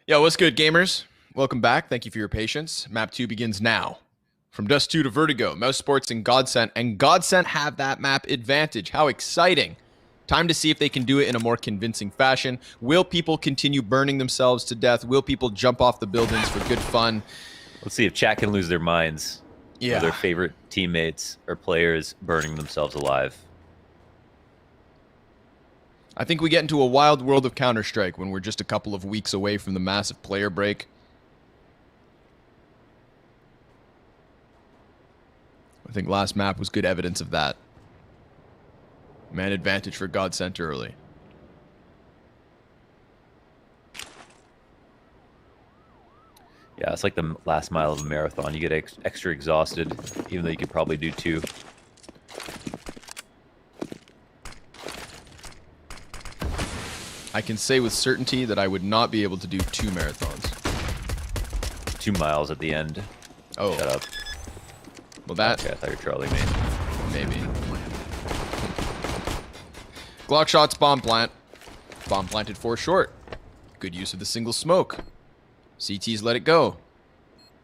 Yo, what's good, gamers? Welcome back. Thank you for your patience. Map 2 begins now. From Dust 2 to Vertigo, mousesports and GODSENT. And GODSENT have that map advantage. How exciting. Time to see if they can do it in a more convincing fashion. Will people continue burning themselves to death? Will people jump off the buildings for good fun? Let's see if chat can lose their minds. Yeah. Or their favorite teammates or players burning themselves alive. I think we get into a wild world of Counter-Strike when we're just a couple of weeks away from the massive player break. I think last map was good evidence of that. Man advantage for GODSENT early. Yeah, it's like the last mile of a marathon. You get extra exhausted, even though you could probably do 2. I can say with certainty that I would not be able to do 2 marathons. 2 miles at the end. Oh. Shut up. Well, that... Okay, I thought you were trolling me. Maybe. Glock shots, bomb plant. Bomb planted 4 short. Good use of the single smoke. CTs let it go.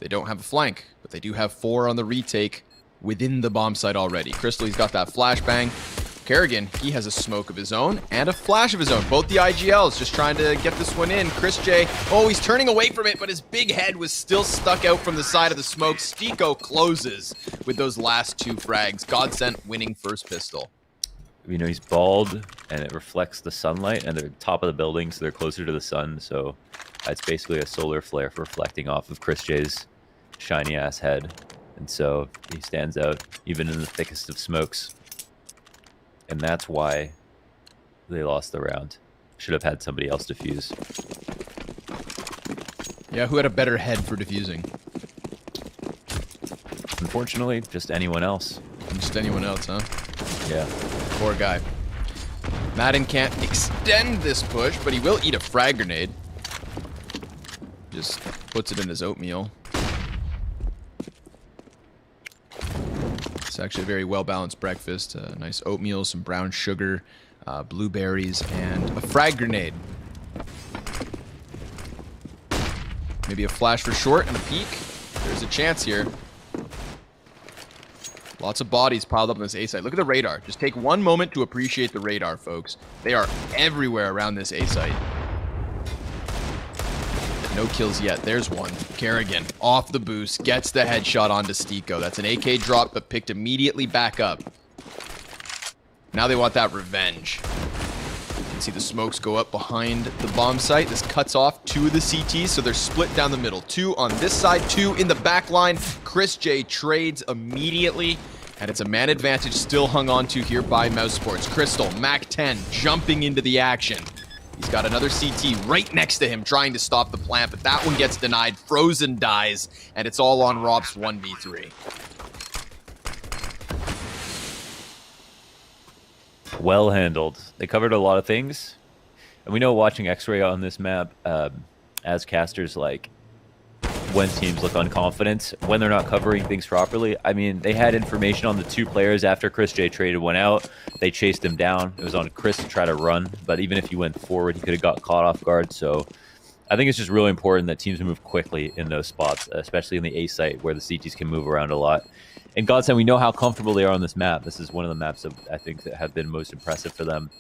They don't have a flank, but they do have 4 on the retake within the bomb site already. Crystal, he's got that flashbang. Kerrigan, he has a smoke of his own and a flash of his own. Both the IGLs just trying to get this one in. Chris J, oh, he's turning away from it, but his big head was still stuck out from the side of the smoke. Stico closes with those last 2 frags. GODSENT winning first pistol. You know, he's bald, and it reflects the sunlight, and they're top of the building, so they're closer to the sun, so it's basically a solar flare reflecting off of Chris J's shiny-ass head. And so he stands out, even in the thickest of smokes. And that's why they lost the round. Should have had somebody else defuse. Yeah, who had a better head for defusing? Unfortunately, just anyone else. Just anyone else, huh? Yeah. Poor guy. Madden can't extend this push, but he will eat a frag grenade. Just puts it in his oatmeal. It's actually a very well-balanced breakfast. Nice oatmeal, some brown sugar, blueberries, and a frag grenade. Maybe a flash for short and a peek. There's a chance here. Lots of bodies piled up on this A site. Look at the radar. Just take one moment to appreciate the radar, folks. They are everywhere around this A site. No kills yet. There's one. Kerrigan off the boost. Gets the headshot onto Stico. That's an AK drop, but picked immediately back up. Now they want that revenge. You can see the smokes go up behind the bomb site. This cuts off 2 of the CTs, so they're split down the middle. 2 on this side, 2 in the back line. Chris J trades immediately, and it's a man advantage still hung on to here by mousesports. Crystal, Mac 10, jumping into the action. He's got another CT right next to him trying to stop the plant, but that one gets denied. Frozen dies, and it's all on Rob's 1v3. Well handled. They covered a lot of things. And we know watching X-Ray on this map, as casters, like, when teams look unconfident, when they're not covering things properly. I mean, they had information on the 2 players after Chris J traded one out. They chased him down. It was on Chris to try to run, but even if he went forward, he could have got caught off guard. So I think it's just really important that teams move quickly in those spots, especially in the A site where the CTs can move around a lot. And GODSENT, we know how comfortable they are on this map. This is one of the maps that I think that have been most impressive for them.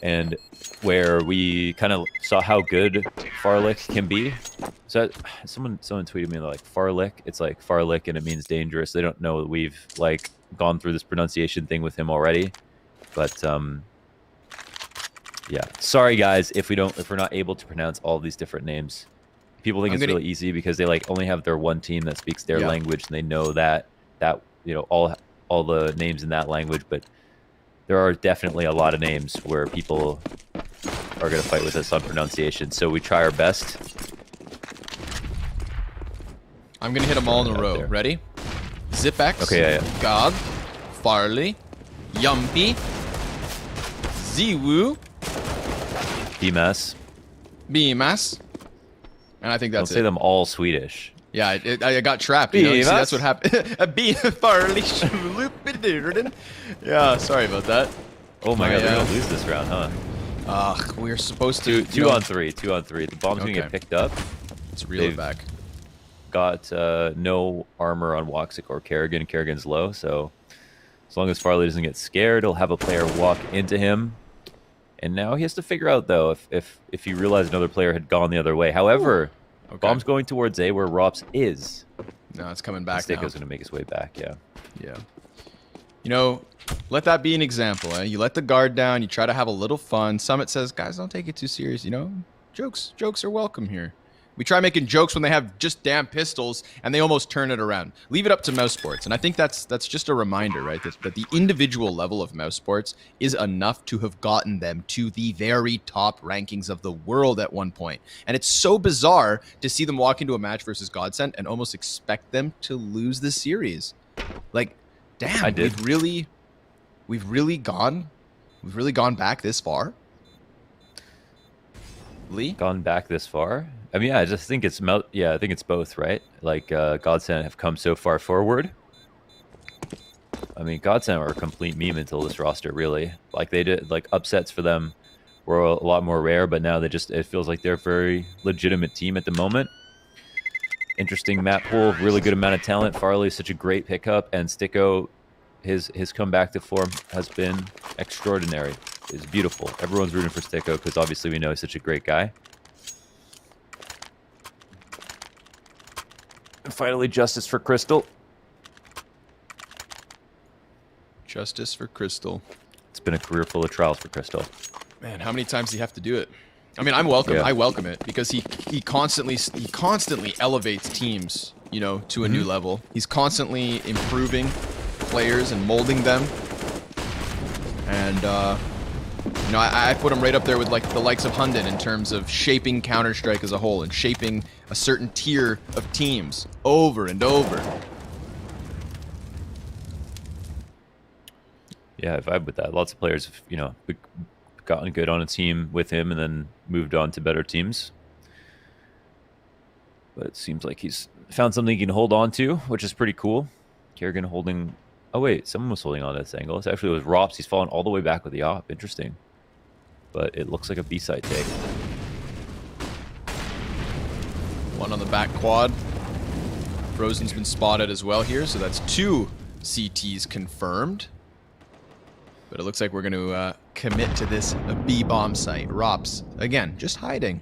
And where we kind of saw how good Farlick can be. So someone tweeted me like Farlick. It's like Farlick and it means dangerous. They don't know that we've like gone through this pronunciation thing with him already. But yeah, sorry guys if we're not able to pronounce all these different names. People think it's really easy because they like only have their one team that speaks their language and they know that you know all the names in that language, but there are definitely a lot of names where people are going to fight with us on pronunciation, so we try our best. I'm going to hit them all in a row. Ready? Zipex. Okay, yeah. God. Farley. Yumpy. Ziwu. BMS. BMS. And I think that's Don't say them all Swedish. Yeah, I got trapped. You know? You see, that's what happened. Farley. Yeah, sorry about that. Oh my god, they're going to lose this round, huh? Ugh, we're supposed to... Two on three. The bomb's going to get picked up. Let's reel it back. Got no armor on Woxic or Kerrigan. Kerrigan's low, so as long as Farley doesn't get scared, he'll have a player walk into him. And now he has to figure out, though, if he realized another player had gone the other way. However, bomb's going towards A where Rops is. No, it's coming back now. Sticko's going to make his way back, yeah. Yeah. You know, let that be an example. Eh? You let the guard down. You try to have a little fun. Summit says, guys, don't take it too serious. You know, jokes are welcome here. We try making jokes when they have just damn pistols, and they almost turn it around. Leave it up to mousesports. And I think that's just a reminder, right, that the individual level of mousesports is enough to have gotten them to the very top rankings of the world at one point. And it's so bizarre to see them walk into a match versus GODSENT and almost expect them to lose the series. Like, damn, we've really gone back this far. Lee? Gone back this far? I mean, yeah, I just think it's I think it's both, right? Like GODSENT have come so far forward. I mean, GODSENT were a complete meme until this roster, really. Like they did, like upsets for them were a lot more rare, but now it feels like they're a very legitimate team at the moment. Interesting map pool, really good amount of talent. Farley is such a great pickup, and Sticko, his comeback to form has been extraordinary. It's beautiful. Everyone's rooting for Sticko because obviously we know he's such a great guy. And finally, justice for Crystal. Justice for Crystal. It's been a career full of trials for Crystal. Man, how many times do you have to do it? I mean, I'm welcome. Yeah. I welcome it because he constantly elevates teams, you know, to a new level. He's constantly improving players and molding them. And you know, I put him right up there with like the likes of Hunden in terms of shaping Counter-Strike as a whole and shaping a certain tier of teams over and over. Yeah, I vibe with that. Lots of players have, you know, gotten good on a team with him and then moved on to better teams. But it seems like he's found something he can hold on to, which is pretty cool. Kerrigan holding... Oh, wait. Someone was holding on to this angle. It actually was Rops. He's fallen all the way back with the op. Interesting. But it looks like a B-side take. One on the back quad. Frozen's been spotted as well here, so that's 2 CTs confirmed. But it looks like we're going to commit to this B-bomb site. Rops, again, just hiding.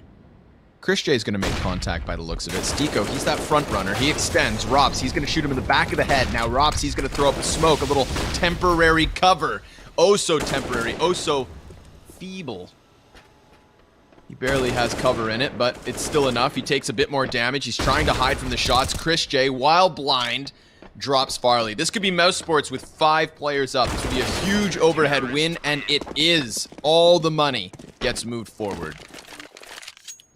Chris J is going to make contact by the looks of it. Sticko, he's that front runner. He extends. Rops, he's going to shoot him in the back of the head. Now Rops, he's going to throw up a smoke, a little temporary cover. Oh, so temporary. Oh, so feeble. He barely has cover in it, but it's still enough. He takes a bit more damage. He's trying to hide from the shots. Chris J, while blind, drops Farley. This could be mousesports with 5 players up. This would be a huge overhead win, and it is. All the money gets moved forward.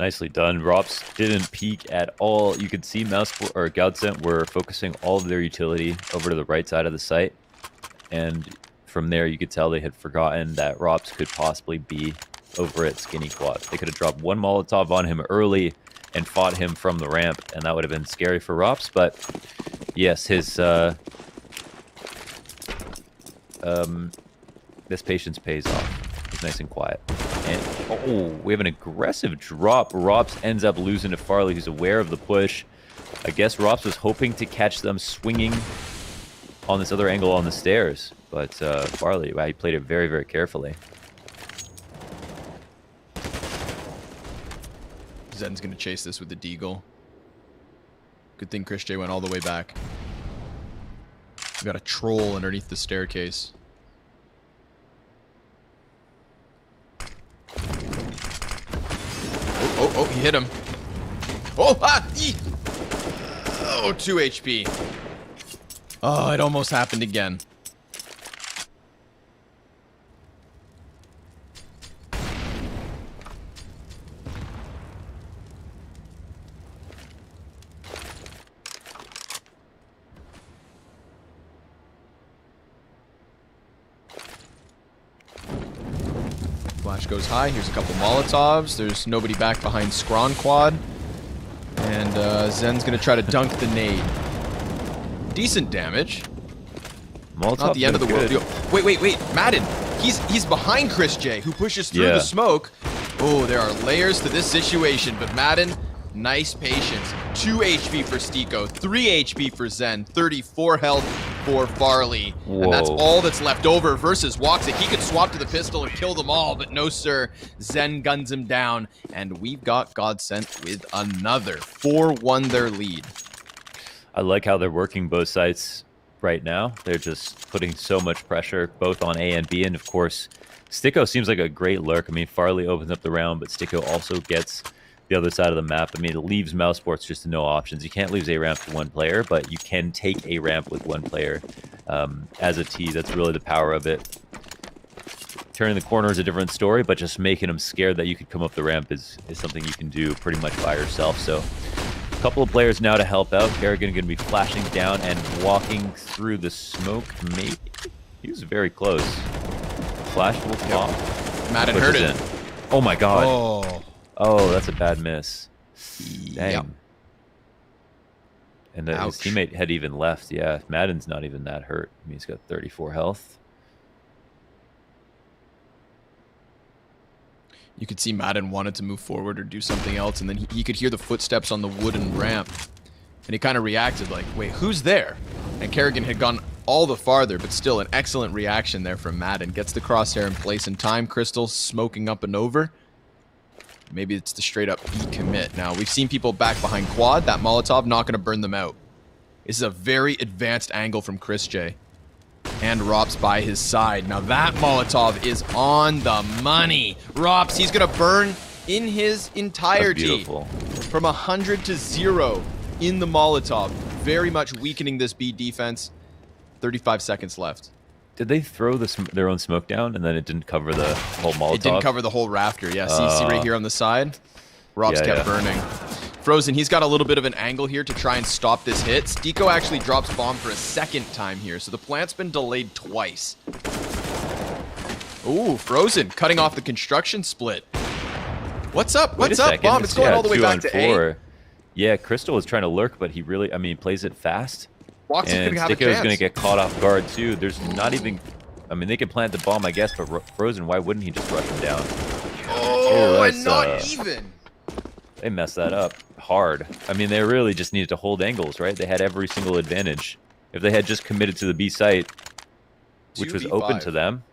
Nicely done. Rops didn't peek at all. You could see GODSENT were focusing all of their utility over to the right side of the site. And from there, you could tell they had forgotten that Rops could possibly be over at Skinny Quad. They could have dropped one Molotov on him early and fought him from the ramp, and that would have been scary for Rops. But yes, his this patience pays off. He's nice and quiet. And oh, we have an aggressive drop. Rops ends up losing to Farley, who's aware of the push. I guess Rops was hoping to catch them swinging on this other angle on the stairs, but Farley, wow, he played it very, very carefully. Zen's going to chase this with the Deagle. Good thing Chris J went all the way back. We got a troll underneath the staircase. Oh, he hit him. Oh, oh, 2 HP. Oh, it almost happened again. Flash goes high. Here's a couple Molotovs. There's nobody back behind Scron Quad. And Zen's going to try to dunk the nade. Decent damage. Molotov Not the end of the world. Wait. Madden. He's behind Chris J, who pushes through the smoke. Oh, there are layers to this situation, but Madden, nice patience. 2 HP for Stiko, 3 HP for Zen, 34 health for Farley. Whoa. And that's all that's left over versus Woxic. He could swap to the pistol and kill them all, but no sir. Zen guns him down, and we've got GODSENT with another 4-1 their lead. I like how they're working both sides right now. They're just putting so much pressure both on A and B, and of course, Stiko seems like a great lurk. I mean, Farley opens up the round, but Stiko also gets the other side of the map. I mean, it leaves mousesports just to no options. You can't lose A ramp to one player, but you can take A ramp with one player as a T. That's really the power of it. Turning the corner is a different story, but just making them scared that you could come up the ramp is something you can do pretty much by yourself. So a couple of players now to help out. Kerrigan going to be flashing down and walking through the smoke. Maybe he was very close. Flash will pop. Madden heard it. Oh my god. Oh, that's a bad miss. Dang. Yep. And his teammate had even left. Yeah, Madden's not even that hurt. I mean, he's got 34 health. You could see Madden wanted to move forward or do something else, and then he could hear the footsteps on the wooden ramp. And he kind of reacted like, wait, who's there? And Kerrigan had gone all the farther, but still an excellent reaction there from Madden. Gets the crosshair in place in time. Crystal smoking up and over. Maybe it's the straight up B commit. Now, we've seen people back behind quad. That Molotov not going to burn them out. This is a very advanced angle from Chris J. And Rops by his side. Now, that Molotov is on the money. Rops, he's going to burn in his entirety. From 100 to 0 in the Molotov. Very much weakening this B defense. 35 seconds left. Did they throw their own smoke down and then it didn't cover the whole Molotov? It didn't cover the whole rafter, yeah. See right here on the side? Rops kept burning. Frozen, he's got a little bit of an angle here to try and stop this hit. Stiko actually drops bomb for a second time here, so the plant's been delayed twice. Ooh, Frozen cutting off the construction split. What's up? What's up, Bomb? It's going all the way back to A. Yeah, Crystal is trying to lurk, but he really, I mean, plays it fast. Woxic and Stiko is going to get caught off guard too. There's not even, I mean, they can plant the bomb, I guess, but Frozen, why wouldn't he just rush him down? Oh, and not even. They messed that up hard. I mean, they really just needed to hold angles, right? They had every single advantage. If they had just committed to the B site, which was open to them.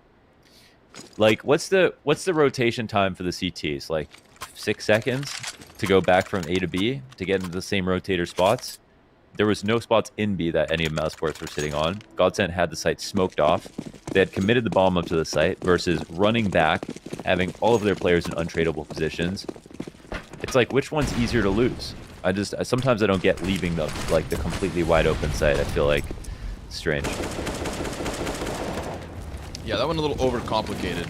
Like, what's the rotation time for the CTs? Like 6 seconds to go back from A to B to get into the same rotator spots. There was no spots in B that any of mousesports were sitting on. GODSENT had the site smoked off. They had committed the bomb up to the site versus running back, having all of their players in untradeable positions. It's like, which one's easier to lose? Sometimes I don't get leaving the completely wide open site. I feel like it's strange. Yeah, that one a little overcomplicated.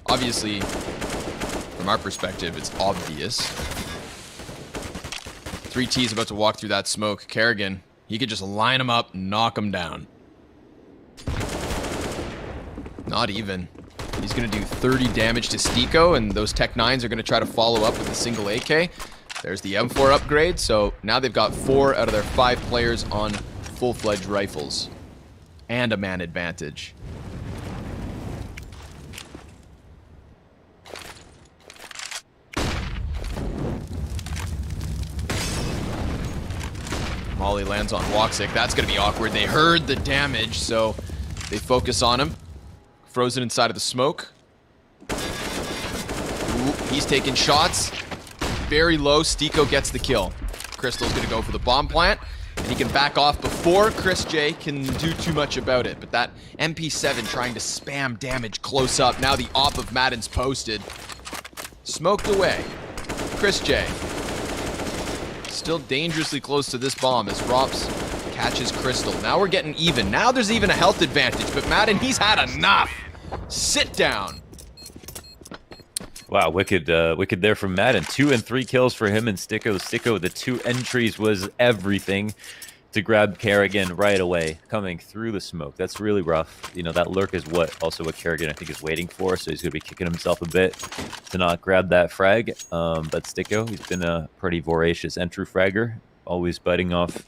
Obviously, from our perspective, it's obvious. 3T's about to walk through that smoke. Kerrigan, he could just line him up, knock him down. Not even. He's going to do 30 damage to Stiko, and those Tech 9s are going to try to follow up with a single AK. There's the M4 upgrade, so now they've got 4 out of their 5 players on full-fledged rifles. And a man advantage. Molly lands on Woxic. That's going to be awkward. They heard the damage, so they focus on him. Frozen inside of the smoke. Ooh, he's taking shots. Very low. Stiko gets the kill. Crystal's going to go for the bomb plant, and he can back off before Chris J can do too much about it. But that MP7 trying to spam damage close up. Now the op of Madden's posted. Smoked away. Chris J. Still dangerously close to this bomb as Rops catches Crystal. Now we're getting even. Now there's even a health advantage, but Madden, he's had enough. Sit down. Wow, wicked there from Madden. 2 and 3 kills for him and Stiko. Stiko, the 2 entries was everything to grab Kerrigan right away, coming through the smoke. That's really rough. You know, that lurk is what Kerrigan, I think, is waiting for, so he's going to be kicking himself a bit to not grab that frag. But Stiko, he's been a pretty voracious entry fragger, always biting off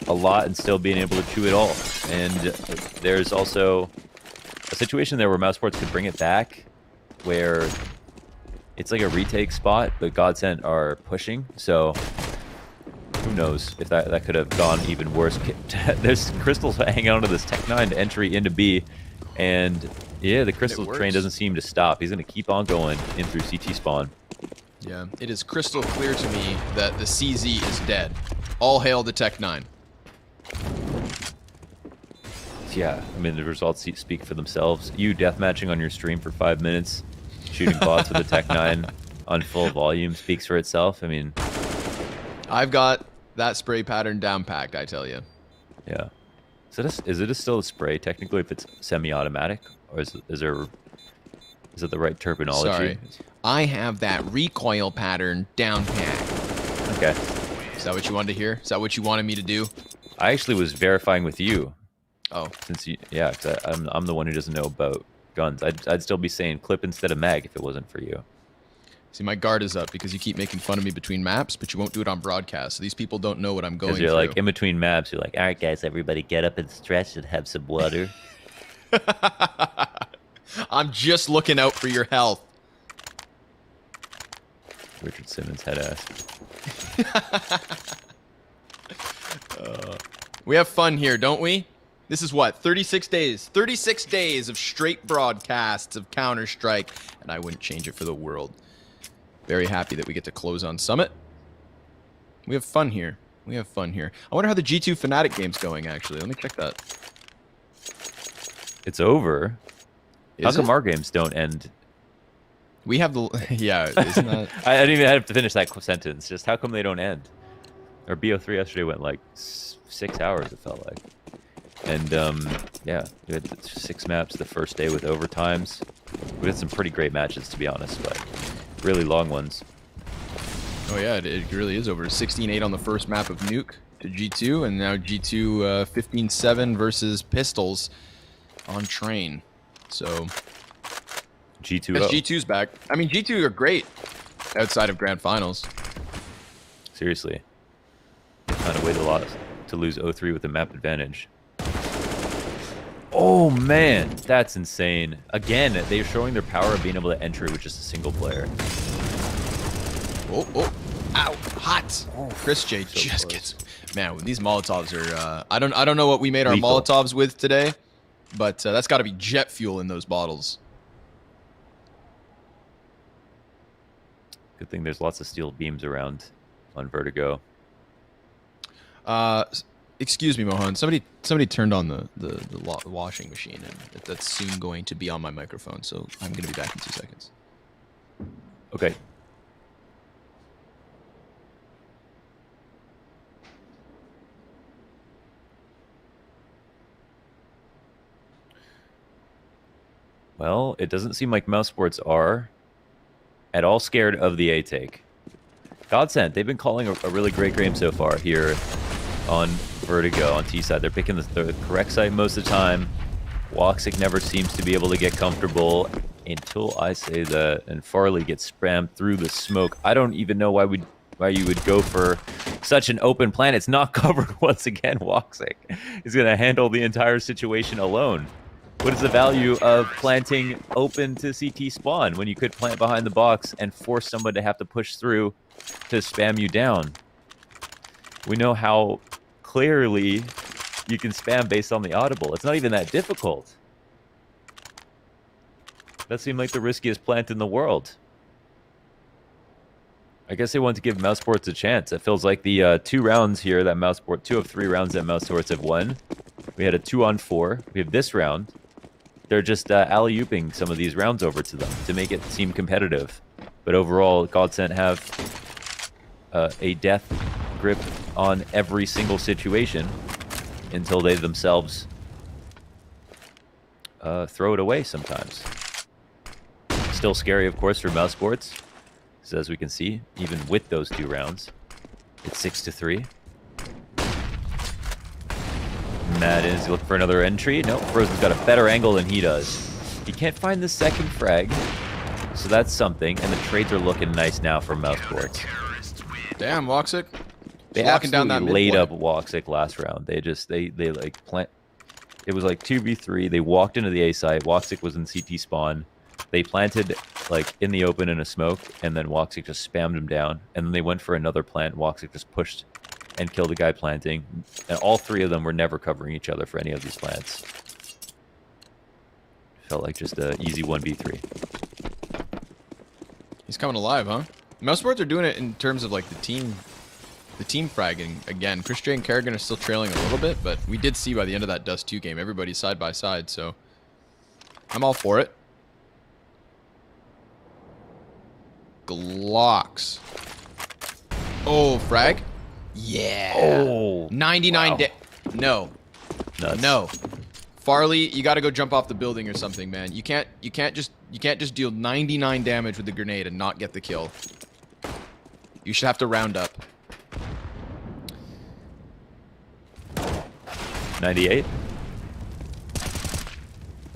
a lot and still being able to chew it all. And there's also a situation there where mousesports could bring it back, where it's like a retake spot, but GODSENT are pushing, so who knows if that could have gone even worse. There's crystals hanging on to this Tech-9 entry into B, and yeah, the crystal train doesn't seem to stop. He's going to keep on going in through CT spawn. Yeah, it is crystal clear to me that the CZ is dead. All hail the Tech-9. Yeah, I mean, the results speak for themselves. You deathmatching on your stream for 5 minutes, shooting bots with a Tech-9 on full volume speaks for itself. I mean, I've got that spray pattern down packed, I tell you. Yeah. Is it still a spray technically if it's semi-automatic, or is it the right terminology? Sorry, I have that recoil pattern down packed. Okay. Is that what you wanted to hear? Is that what you wanted me to do? I actually was verifying with you. Oh. Since yeah, cause I'm the one who doesn't know about guns. I'd still be saying clip instead of mag if it wasn't for you. See, my guard is up because you keep making fun of me between maps, but you won't do it on broadcast. So these people don't know what I'm going through. Because you're like, in between maps, you're like, all right, guys, everybody get up and stretch and have some water. I'm just looking out for your health. Richard Simmons head ass. We have fun here, don't we? This is what, 36 days? 36 days of straight broadcasts of Counter-Strike, and I wouldn't change it for the world. Very happy that we get to close on Summit. We have fun here. We have fun here. I wonder how the G2 Fnatic game's going, actually. Let me check that. It's over. How come our games don't end? We have the... Yeah, isn't that... I didn't even have to finish that sentence. Just how come they don't end? Our BO3 yesterday went like 6 hours, it felt like. And, yeah, we had 6 maps the first day with overtimes. We had some pretty great matches, to be honest, but really long ones. Oh, yeah, it really is over. 16-8 on the first map of Nuke to G2, and now G2 15-7 versus Pistols on Train. So... G2. G2's back. I mean, G2 are great outside of Grand Finals. Seriously. They found a way to lose 0-3 with a map advantage. Oh, man. That's insane. Again, they're showing their power of being able to enter with just a single player. Oh, oh. Ow. Hot. Oh, Chris J so just close. gets... Man, these Molotovs are... I don't know what we made our Lethal. Molotovs with today, but that's got to be jet fuel in those bottles. Good thing there's lots of steel beams around on Vertigo. Excuse me, Mohan. Somebody turned on the washing machine, and that's soon going to be on my microphone. So I'm going to be back in 2 seconds. Okay. Well, it doesn't seem like mousesports are at all scared of the A take. GODSENT, they've been calling a really great game so far here on Vertigo on T side. They're picking the correct side most of the time. Woxic never seems to be able to get comfortable until I say that, and Farley gets spammed through the smoke. I don't even know why you would go for such an open plan. It's not covered once again. Woxic is going to handle the entire situation alone. What is the value of planting open to CT spawn when you could plant behind the box and force someone to have to push through to spam you down? We know how clearly you can spam based on the audible. It's not even that difficult. That seemed like the riskiest plant in the world. I guess they want to give mousesports a chance. It feels like the 2 rounds here that mousesports, 2 of 3 rounds that mousesports have won. We had a 2-on-4. We have this round. They're just alley-ooping some of these rounds over to them to make it seem competitive. But overall, GODSENT have a death grip on every single situation until they themselves throw it away sometimes. Still scary, of course, for mousesports. So as we can see, even with those 2 rounds, it's 6-3. Madden is looking for another entry. Nope, Frozen's got a better angle than he does. He can't find the second frag, so that's something. And the trades are looking nice now for mousesports. Damn, Woxic. They locking down absolutely that laid up midpoint. Woxic last round. They like plant. It was like 2v3. They walked into the A site. Woxic was in CT spawn. They planted like in the open in a smoke, and then Woxic just spammed him down. And then they went for another plant. Woxic just pushed and killed the guy planting. And all three of them were never covering each other for any of these plants. Felt like just an easy 1v3. He's coming alive, huh? Mousesports are doing it in terms of like the team fragging. Again, Chris J and Kerrigan are still trailing a little bit, but we did see by the end of that Dust 2 game, everybody's side by side, so I'm all for it. Glocks. Oh, frag? Yeah. Oh, 99 wow. No. Nuts. No. Farley, you got to go jump off the building or something, man. You can't just deal 99 damage with the grenade and not get the kill. You should have to round up. 98?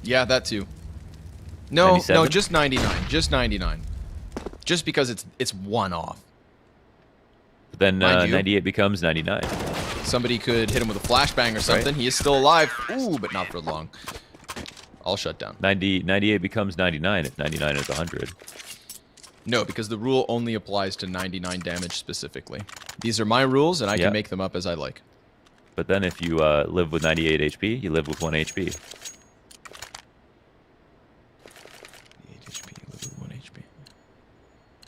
Yeah, that too. No, 97? no, just 99. Just 99. Just because it's one off. But then Mind you. 98 becomes 99. Somebody could hit him with a flashbang or something. Right. He is still alive. Ooh, but not for long. All shut down. 98 becomes 99 if 99 is 100. No, because the rule only applies to 99 damage specifically. These are my rules, and I Yeah. can make them up as I like. But then if you live with 98 HP, you live with 1 HP. 8 HP, live with 1 HP.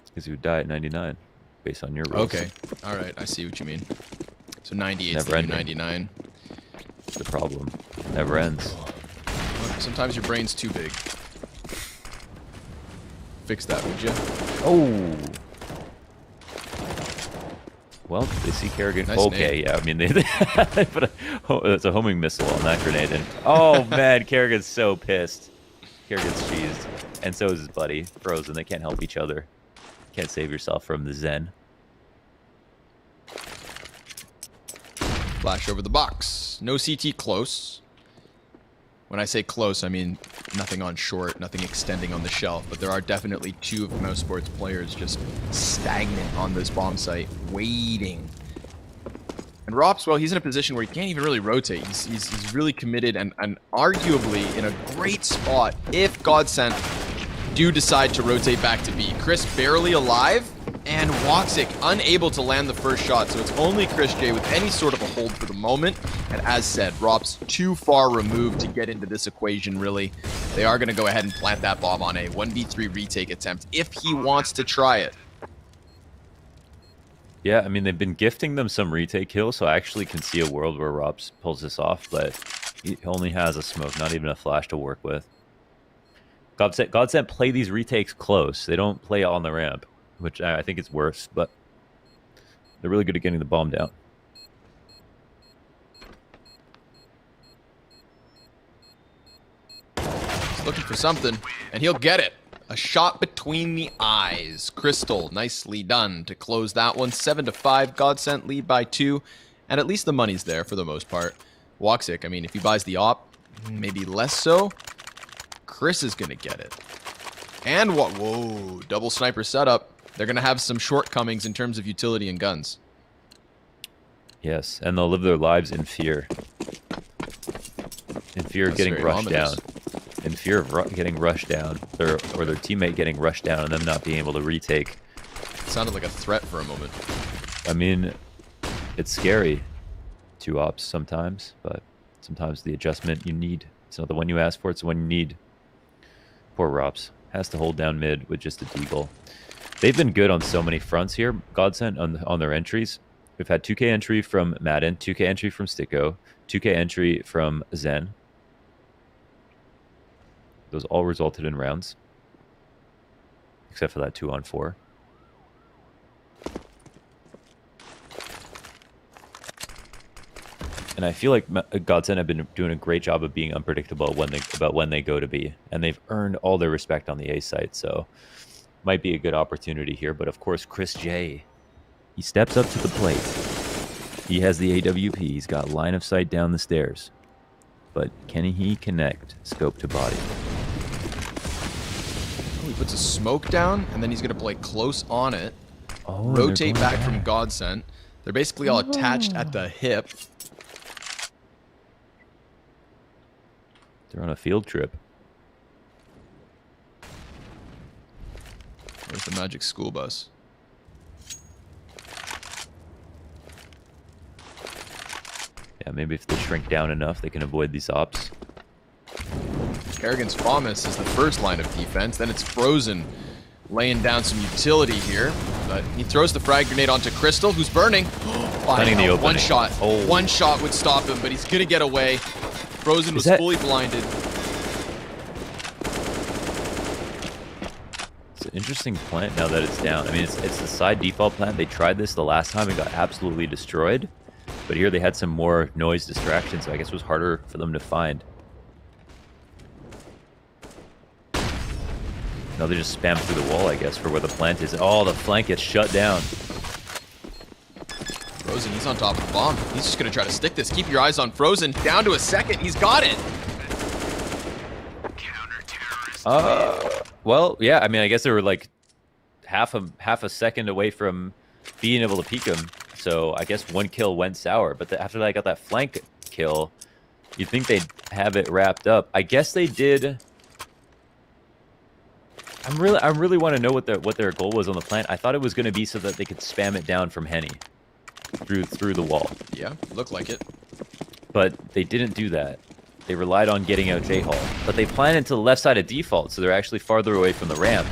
Because you would die at 99, based on your rules. Okay. All right. I see what you mean. So 98 is Never the new ending. 99. The problem never ends. Well, sometimes your brain's too big. Fix that, would you? Oh. Well, they see Kerrigan. Nice Okay, yeah. I mean, they put it's a homing missile on that grenade. And oh man, Kerrigan's so pissed. Kerrigan's cheesed, and so is his buddy Frozen. They can't help each other. Can't save yourself from the Zen. Flash over the box. No CT close. When I say close, I mean nothing on short, nothing extending on the shelf, but there are definitely two of mousesports players just stagnant on this bomb site, waiting. And Rops, well, he's in a position where he can't even really rotate. He's really committed and arguably in a great spot if GODSENT do decide to rotate back to B. Chris barely alive, and Woxic unable to land the first shot, so it's only Chris J with any sort of a hold for the moment. And as said, Rops too far removed to get into this equation, really. They are going to go ahead and plant that bomb on a 1v3 retake attempt if he wants to try it. Yeah, I mean, they've been gifting them some retake kills, so I actually can see a world where Rops pulls this off, but he only has a smoke, not even a flash to work with. GODSENT play these retakes close. They don't play on the ramp, which I think is worse, but they're really good at getting the bomb down. He's looking for something, and he'll get it. A shot between the eyes. Crystal, nicely done to close that one. 7-5. GODSENT lead by 2, and at least the money's there for the most part. Woxic, I mean, if he buys the op, maybe less so. Chris is going to get it. And what? Whoa, double sniper setup. They're going to have some shortcomings in terms of utility and guns. Yes, and they'll live their lives in fear. In fear of That's getting very rushed ominous. down. In fear of getting rushed down. Or their teammate getting rushed down and them not being able to retake. It sounded like a threat for a moment. I mean, it's scary. 2 ops sometimes, but sometimes the adjustment you need. It's not the one you ask for, it's the one you need. Poor Rops. Has to hold down mid with just a deagle. They've been good on so many fronts here. GODSENT on their entries. We've had 2K entry from Madden, 2K entry from Sticko, 2K entry from Zen. Those all resulted in rounds. Except for that 2-on-4. And I feel like GODSENT have been doing a great job of being unpredictable about when they go to B. And they've earned all their respect on the A site. So might be a good opportunity here. But of course, Chris J, he steps up to the plate. He has the AWP. He's got line of sight down the stairs. But can he connect scope to body? Oh, he puts a smoke down, and then he's going to play close on it. Oh, Rotate back from GODSENT. They're basically all attached at the hip. They're on a field trip. Where's the magic school bus? Yeah, maybe if they shrink down enough, they can avoid these ops. Kerrigan's promise is the first line of defense. Then it's Frozen laying down some utility here. But he throws the frag grenade onto Crystal, who's burning. Finding the opening. One shot. Oh. One shot would stop him, but he's going to get away. Frozen was fully blinded. It's an interesting plant now that it's down. I mean, it's the side default plant. They tried this the last time and got absolutely destroyed. But here they had some more noise distraction, so I guess it was harder for them to find. No, they just spam through the wall, I guess, for where the plant is. Oh, the flank gets shut down. Frozen, he's on top of the bomb. He's just going to try to stick this. Keep your eyes on Frozen. Down to a second. He's got it. Well, yeah, I mean, I guess they were like half a second away from being able to peek him. So I guess one kill went sour. But after I got that flank kill, you'd think they'd have it wrapped up. I guess they did. I really want to know what their goal was on the plant. I thought it was going to be so that they could spam it down from Henny through the wall. Yeah, looked like it. But they didn't do that. They relied on getting out J-Hall. But they planted to the left side of default, so they're actually farther away from the ramp,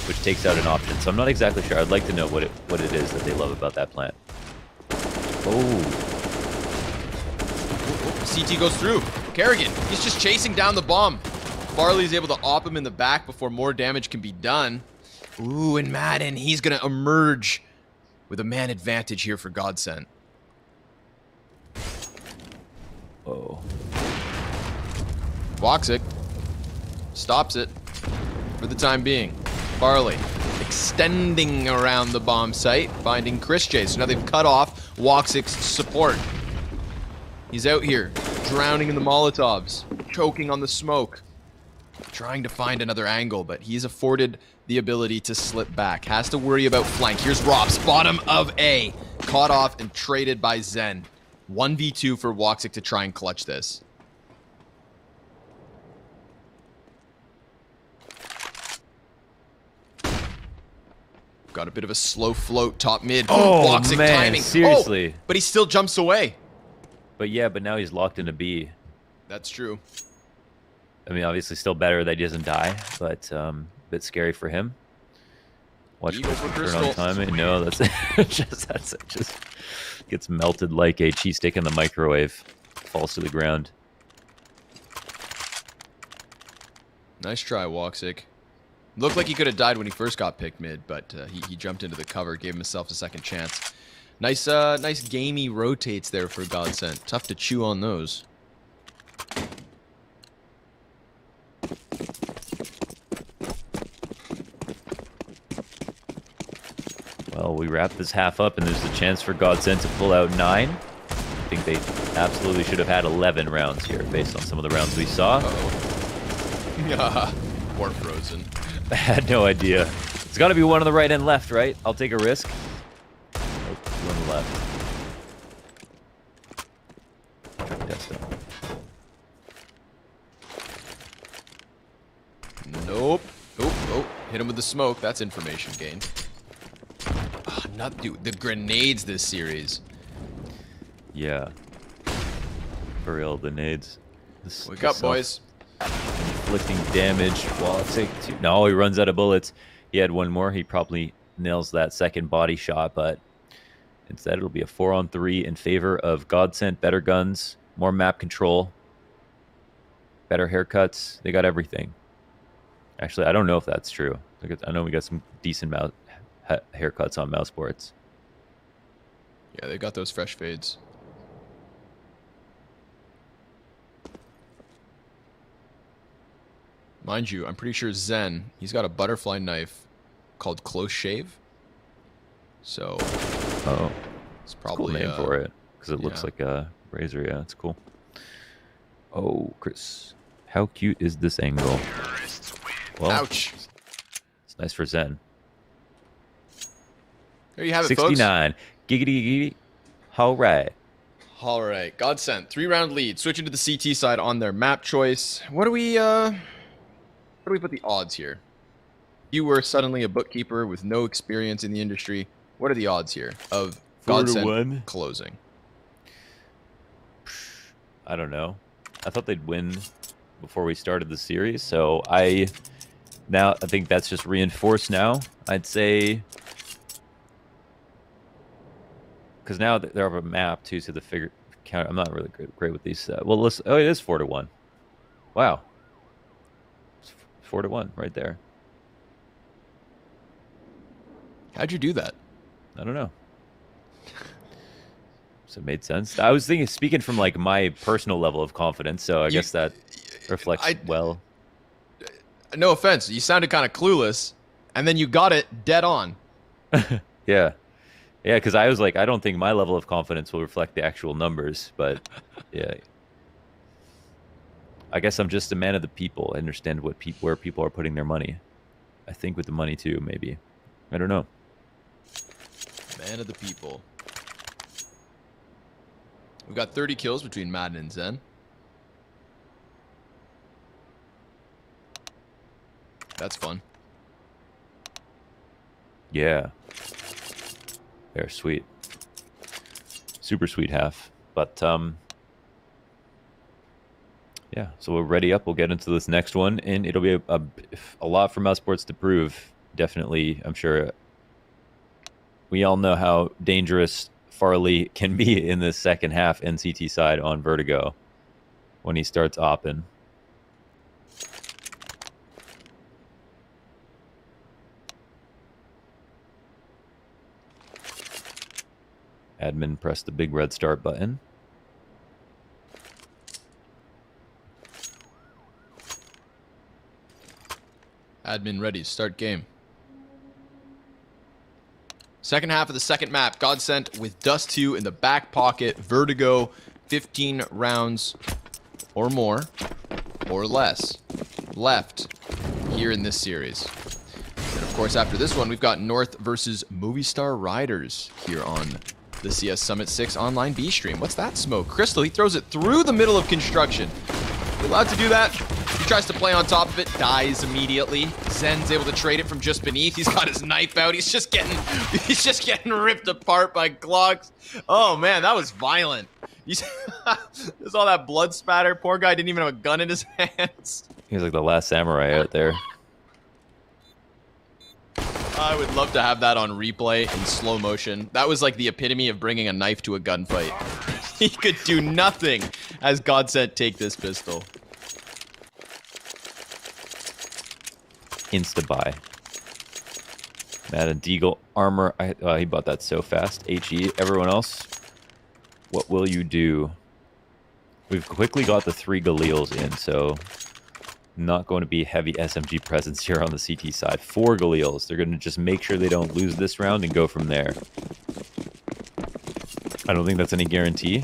which takes out an option. So I'm not exactly sure. I'd like to know what it is that they love about that plant. Oh. CT goes through. Kerrigan, he's just chasing down the bomb. Farley's able to op him in the back before more damage can be done. Ooh, and Madden, he's going to emerge with a man advantage here for GODSENT. Oh. Woxic stops it for the time being. Farley extending around the bomb site, finding Chris J. So now they've cut off Woxic's support. He's out here, drowning in the Molotovs, choking on the smoke, trying to find another angle, but he's afforded the ability to slip back. Has to worry about flank. Here's Rops, bottom of A. Caught off and traded by Zen. 1v2 for Woxic to try and clutch this. Got a bit of a slow float top mid. Oh, Woxic man, timing. seriously. Oh, but he still jumps away. But yeah, but now he's locked into B. That's true. I mean, obviously still better that he doesn't die, but a bit scary for him. Watch Eagle for turn on timing. No, that's it. just gets melted like a cheesesteak in the microwave. Falls to the ground. Nice try, Woxic. Looked like he could have died when he first got picked mid, but he jumped into the cover, gave himself a second chance. Nice gamey rotates there for GODSENT. Tough to chew on those. Well, we wrap this half up, and there's a chance for GODSENT to pull out 9. I think they absolutely should have had 11 rounds here, based on some of the rounds we saw. Uh-oh. Poor Frozen. I had no idea. It's got to be one on the right and left, right? I'll take a risk. Oh, two on the left. Yes, no. Nope. Oh, hit him with the smoke. That's information gained. Oh, dude, the grenades this series. Yeah. For real, the nades. Wake up, boys. Inflicting damage while it's take 2. No, he runs out of bullets. He had one more. He probably nails that second body shot, but instead it'll be a 4-on-3 in favor of GODSENT. Better guns, more map control, better haircuts. They got everything. Actually, I don't know if that's true. I know we got some decent haircuts on mousesports. Yeah, they got those fresh fades. Mind you, I'm pretty sure Zen, he's got a butterfly knife called Close Shave. So, it's probably cool name for it, because it looks like a razor. Yeah, it's cool. Oh, Chris, how cute is this angle? Well, ouch. It's nice for Zen. There you have it, 69. Folks. Giggity giggity. All right. All right, GODSENT, 3-round lead. Switching to the CT side on their map choice. What do we put the odds here? You were suddenly a bookkeeper with no experience in the industry. What are the odds here of 4-1 closing? I don't know. I thought they'd win before we started the series, so I think that's just reinforced now. I'd say because now they have a map too, so the figure count. I'm not really great with these. Well, listen. Oh, it is 4-1. Wow, it's 4-1 right there. How'd you do that? I don't know. So it made sense. I was thinking, speaking from like my personal level of confidence, so I guess that reflects well. No offense, you sounded kind of clueless, and then you got it dead on. Yeah, because I was like, I don't think my level of confidence will reflect the actual numbers, but yeah, I guess I'm just a man of the people. I understand where people are putting their money. I think with the money too, maybe. I don't know. Man of the people. We've got 30 kills between Madden and Zen. That's fun. Yeah. They're sweet. Super sweet half. But, yeah, so we're ready up. We'll get into this next one, and it'll be a lot for mousesports to prove. Definitely, I'm sure. We all know how dangerous Farley can be in the second half NCT side on Vertigo when he starts opping. Admin pressed the big red start button. Admin ready, start game. Second half of the second map, GODSENT with Dust 2 in the back pocket. Vertigo, 15 rounds or more, or less, left here in this series. And of course, after this one, we've got North versus Movistar Riders here on the CS Summit 6 online B stream. What's that smoke? Crystal, he throws it through the middle of construction. You allowed to do that? He tries to play on top of it, dies immediately. Zen's able to trade it from just beneath. He's got his knife out. He's just getting ripped apart by Glocks. Oh man, that was violent. There's all that blood spatter. Poor guy didn't even have a gun in his hands. He was like the last samurai out there. I would love to have that on replay in slow motion. That was like the epitome of bringing a knife to a gunfight. He could do nothing as GODSENT take this pistol. Insta-buy. Madden Deagle armor. He bought that so fast. HE. Everyone else, what will you do? We've quickly got the 3 Galeals in, so not going to be heavy SMG presence here on the CT side. 4 Galeals. They're going to just make sure they don't lose this round and go from there. I don't think that's any guarantee.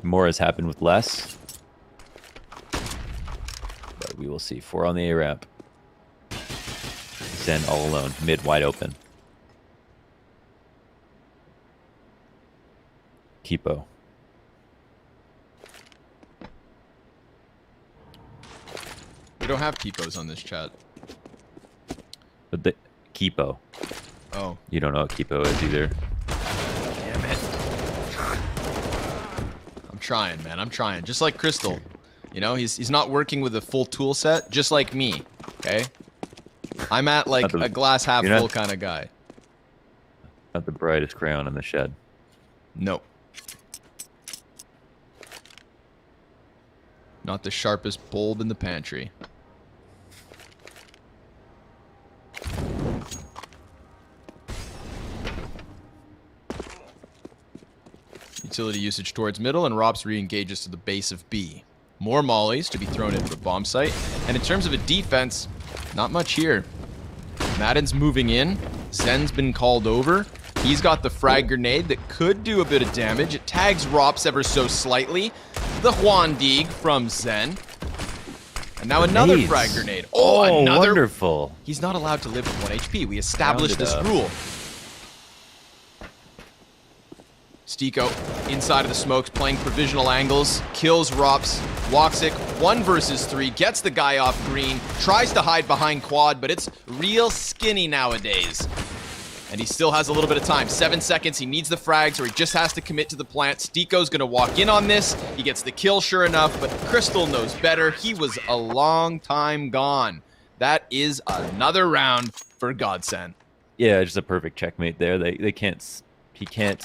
More has happened with less. But we will see. 4 on the A ramp. Zen all alone. Mid wide open. Kipo. We don't have Kipos on this chat. But the Kipo. Oh. You don't know what Kipo is either. Damn it. I'm trying, man. I'm trying. Just like Crystal. You know, he's not working with a full tool set, just like me. Okay? I'm at like a glass half full kind of guy. Not the brightest crayon in the shed. No. Not the sharpest bulb in the pantry. Utility usage towards middle, and Rops re-engages to the base of B. More mollies to be thrown into the bomb site. And in terms of a defense, not much here. Madden's moving in. Zen's been called over. He's got the frag grenade that could do a bit of damage. It tags Rops ever so slightly. The Juan Dig from Zen. And now another frag grenade. Oh, another. Wonderful. He's not allowed to live with 1 HP. We established this rule. Stiko inside of the smokes, playing provisional angles, kills Rops. Woxic, 1 versus 3, gets the guy off green, tries to hide behind quad, but it's real skinny nowadays. And he still has a little bit of time. 7 seconds, he needs the frags, or he just has to commit to the plant. Stiko's gonna walk in on this. He gets the kill, sure enough, but Crystal knows better. He was a long time gone. That is another round for GODSENT. Yeah, just a perfect checkmate there. He can't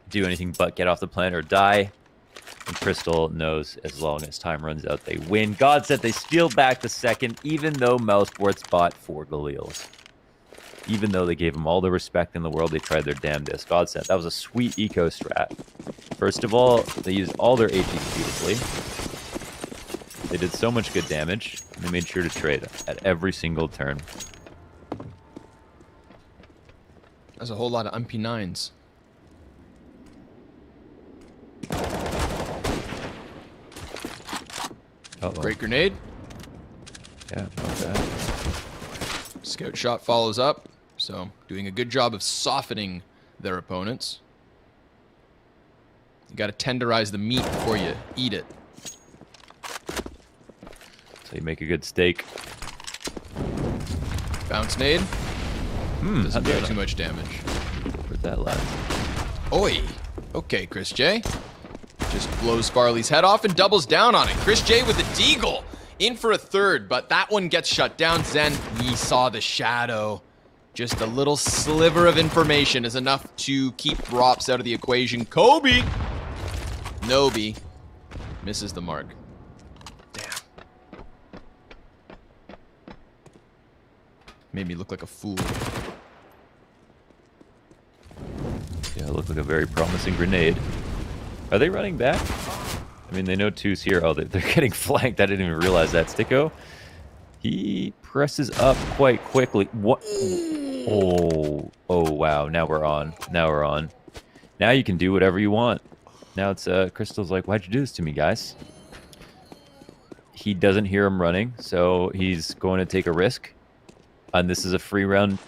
do anything but get off the plant or die. And Crystal knows as long as time runs out, they win. GODSENT, they steal back the second, even though mousesports bought 4 Galils. Even though they gave him all the respect in the world, they tried their damnedest. GODSENT, that was a sweet eco strat. First of all, they used all their HEs beautifully. They did so much good damage, and they made sure to trade at every single turn. That's a whole lot of MP9s. Uh-oh. Great grenade. Yeah, not bad. Scout shot follows up, so doing a good job of softening their opponents. You gotta tenderize the meat before you eat it. So you make a good steak. Bounce nade. Doesn't do too much damage. Where'd that land? Oi! Okay, Chris J. Just blows Farley's head off and doubles down on it. Chris J with a deagle. In for a third, but that one gets shut down. Zen, he saw the shadow. Just a little sliver of information is enough to keep Rops out of the equation. Kobe! Nobi misses the mark. Damn. Made me look like a fool. Yeah, it looked like a very promising grenade. Are they running back? I mean, they know 2's here. Oh, they're getting flanked. I didn't even realize that. Stiko, he presses up quite quickly. What? Oh, wow. Now we're on. Now we're on. Now you can do whatever you want. Now it's Crystal's like, why'd you do this to me, guys? He doesn't hear him running, so he's going to take a risk. And this is a free round.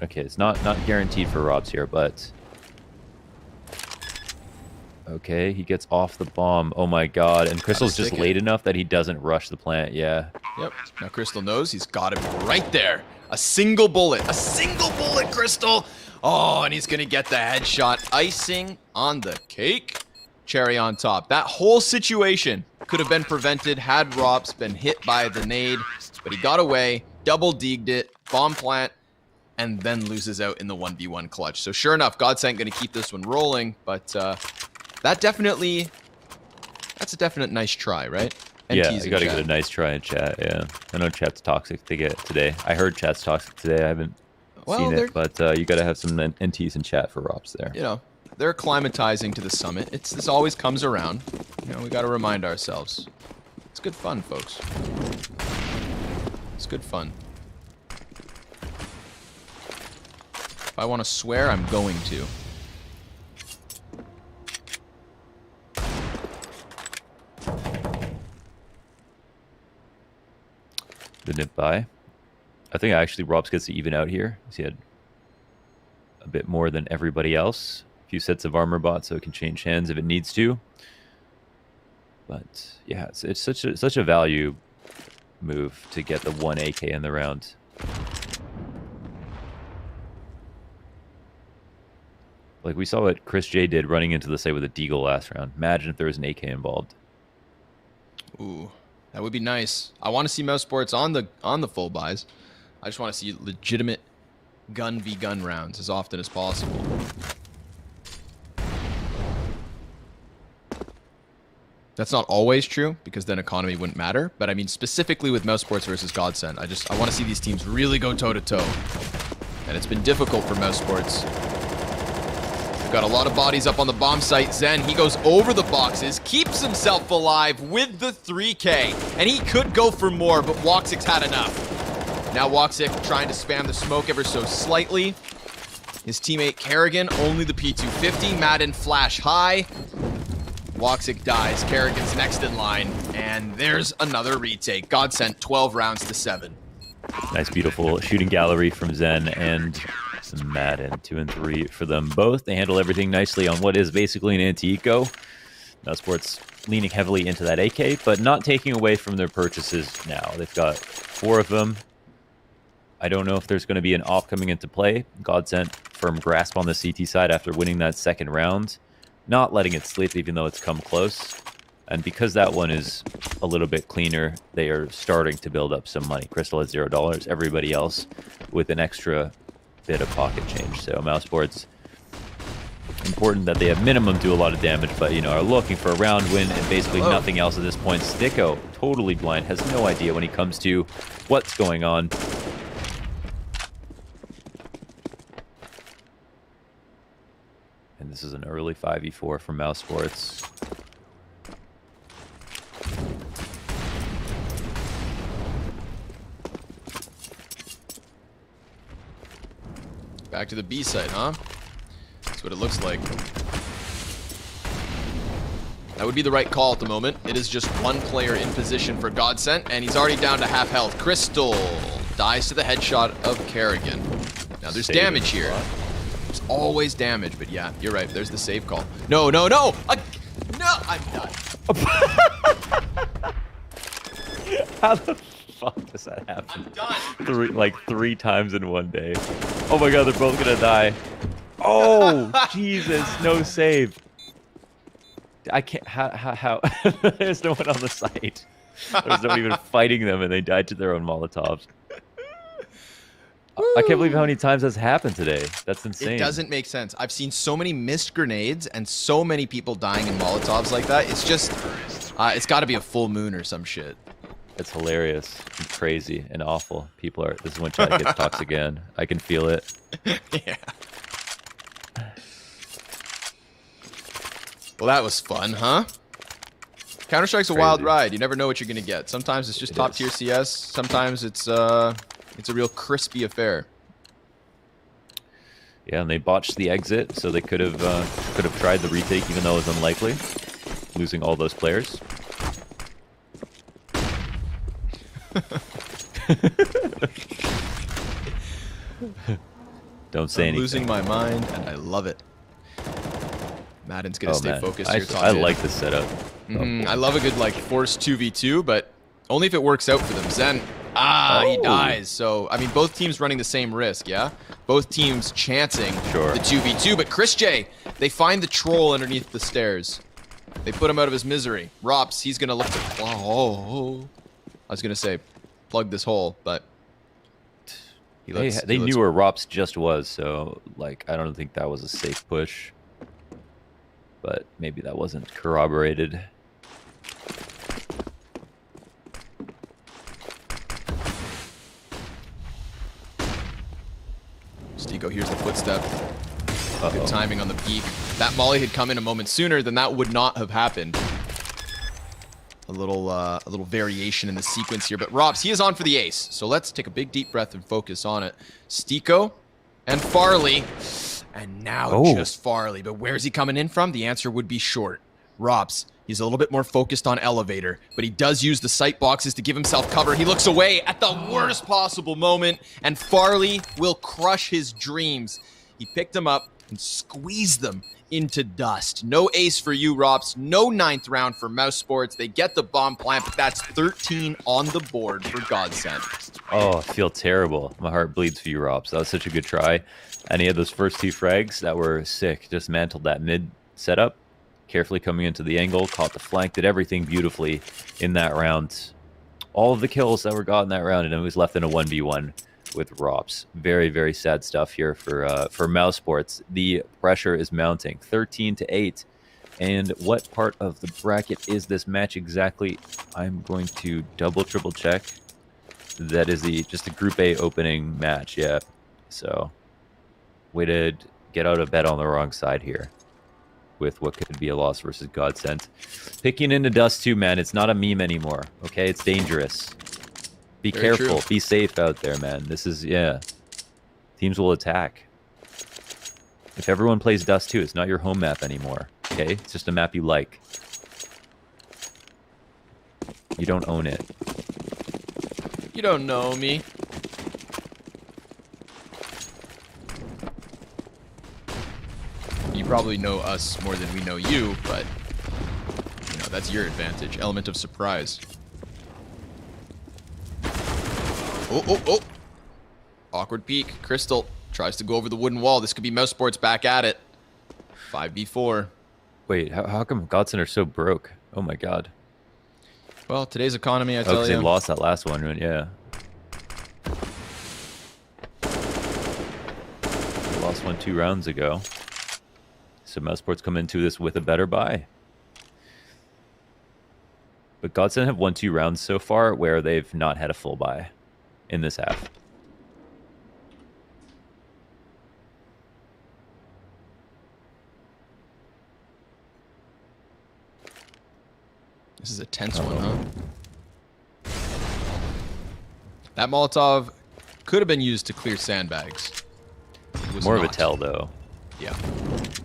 Okay, it's not guaranteed for Robs here, but... Okay, he gets off the bomb. Oh my god. And Crystal's just late enough that he doesn't rush the plant. Yeah. Yep. Now Crystal knows he's got to be right there. A single bullet. A single bullet, Crystal. Oh, and he's going to get the headshot. Icing on the cake. Cherry on top. That whole situation could have been prevented had Rops been hit by the nade. But he got away, double degged it, bomb plant, and then loses out in the 1v1 clutch. So sure enough, GODSENT going to keep this one rolling, but... that's a definite nice try, right? Yeah, you gotta get a nice try in chat, yeah. I know chat's toxic to get today. I heard chat's toxic today. I haven't seen it, but you gotta have some NTs in chat for Rops there. You know, they're acclimatizing to the summit. This always comes around. You know, we gotta remind ourselves. It's good fun, folks. It's good fun. If I want to swear, I'm going to. The nip by. I think actually Rops gets to even out here. He had a bit more than everybody else. A few sets of armor bought so it can change hands if it needs to. But yeah, it's such a value move to get the 1 AK in the round. Like we saw what Chris J did running into the site with a deagle last round. Imagine if there was an AK involved. Ooh. That would be nice. I want to see mousesports on the full buys. I just want to see legitimate gun v gun rounds as often as possible. That's not always true because then economy wouldn't matter. But I mean specifically with mousesports versus GODSENT, I want to see these teams really go toe to toe. And it's been difficult for mousesports. Got a lot of bodies up on the bomb site. Zen, he goes over the boxes, keeps himself alive with the 3K. And he could go for more, but Woxic's had enough. Now Woxic trying to spam the smoke ever so slightly. His teammate Kerrigan, only the P250. Madden flash high. Woxic dies. Kerrigan's next in line. And there's another retake. GODSENT 12 rounds to 7. Nice, beautiful shooting gallery from Zen. And Madden, 2 and 3 for them both. They handle everything nicely on what is basically an anti-eco. Mousesports leaning heavily into that AK, but not taking away from their purchases now. They've got 4 of them. I don't know if there's going to be an op coming into play. GODSENT firm grasp on the CT side after winning that second round. Not letting it sleep even though it's come close. And because that one is a little bit cleaner, they are starting to build up some money. Crystal has $0. Everybody else with an extra bit of pocket change. So mousesports, important that they have minimum do a lot of damage, but are looking for a round win and basically nothing else at this point. Sticko, totally blind, has no idea when he comes to what's going on. And this is an early 5v4 from mousesports. Back to the B side, huh? That's what it looks like. That would be the right call at the moment. It is just one player in position for GODSENT, and he's already down to half health. Crystal dies to the headshot of Kerrigan. Now there's damage here. There's always damage, but yeah, you're right. There's the save call. No, no, no! No, I'm done. How the fuck does that happen? I'm done. Three times in one day. Oh my god, they're both gonna die. Oh, Jesus, no save. I can't, how? There's no one on the site. There's no one even fighting them, and they died to their own Molotovs. I can't believe how many times that's happened today. That's insane. It doesn't make sense. I've seen so many missed grenades and so many people dying in Molotovs like that. It's just, it's got to be a full moon or some shit. It's hilarious and crazy and awful. People are, this is when chat gets toxic again. I can feel it. Yeah. Well, that was fun, huh? Counter-Strike's a wild ride. You never know what you're going to get. Sometimes it's just top-tier CS. Sometimes it's a real crispy affair. Yeah, and they botched the exit, so they could have tried the retake, even though it was unlikely, losing all those players. Don't say anything. I'm losing my mind, and I love it. Madden's gonna stay focused here. I like this setup. I love a good forced 2v2, but only if it works out for them. Zen, he dies. So I mean, both teams running the same risk, yeah. Both teams chancing the 2v2, but Chris J, they find the troll underneath the stairs. They put him out of his misery. Rops, he's gonna look to. I was gonna say, plug this hole, but they knew where Rops just was, so I don't think that was a safe push. But maybe that wasn't corroborated. Stico hears the footstep. Good timing on the peak. That molly had come in a moment sooner, then that would not have happened. A little variation in the sequence here, but Robs, he is on for the ace. So let's take a big deep breath and focus on it. Stico and Farley. And now just Farley. But where's he coming in from? The answer would be short. Robs, he's a little bit more focused on elevator, but he does use the sight boxes to give himself cover. He looks away at the worst possible moment, and Farley will crush his dreams. He picked them up and squeezed them into dust. No ace for you, Robs. No 9th round for mousesports. They get the bomb plant, but that's 13 on the board for GODSENT. Oh, I feel terrible. My heart bleeds for you, Robs. That was such a good try. And he had those first 2 frags that were sick. Just mantled that mid setup. Carefully coming into the angle. Caught the flank. Did everything beautifully in that round. All of the kills that were got in that round. And it was left in a 1v1 with Robs. Very, very sad stuff here for mousesports. The pressure is mounting. 13-8. And what part of the bracket is this match exactly? I'm going to triple check. That is just the Group A opening match. Yeah. So, way to get out of bed on the wrong side here with what could be a loss versus GODSENT. Picking into dust too, man. It's not a meme anymore. Okay, it's dangerous. Be Very careful. true. Be safe out there, man. This is, teams will attack. If everyone plays dust too, it's not your home map anymore. Okay, it's just a map you like. You don't own it. You don't know me. probably know us more than we know you, but you know, that's your advantage. Element of surprise. Oh. Awkward peek. Crystal tries to go over the wooden wall. This could be mousesports back at it. 5v4. Wait, how come GODSENT are so broke? Oh my god. Well, today's economy, I tell because you. they lost that last one, right? Yeah. They lost one 2 rounds ago. So mousesports come into this with a better buy. But GODSENT have won 2 rounds so far where they've not had a full buy in this half. This is a tense one, huh? That Molotov could have been used to clear sandbags. It was More of a not. tell, though, Yeah.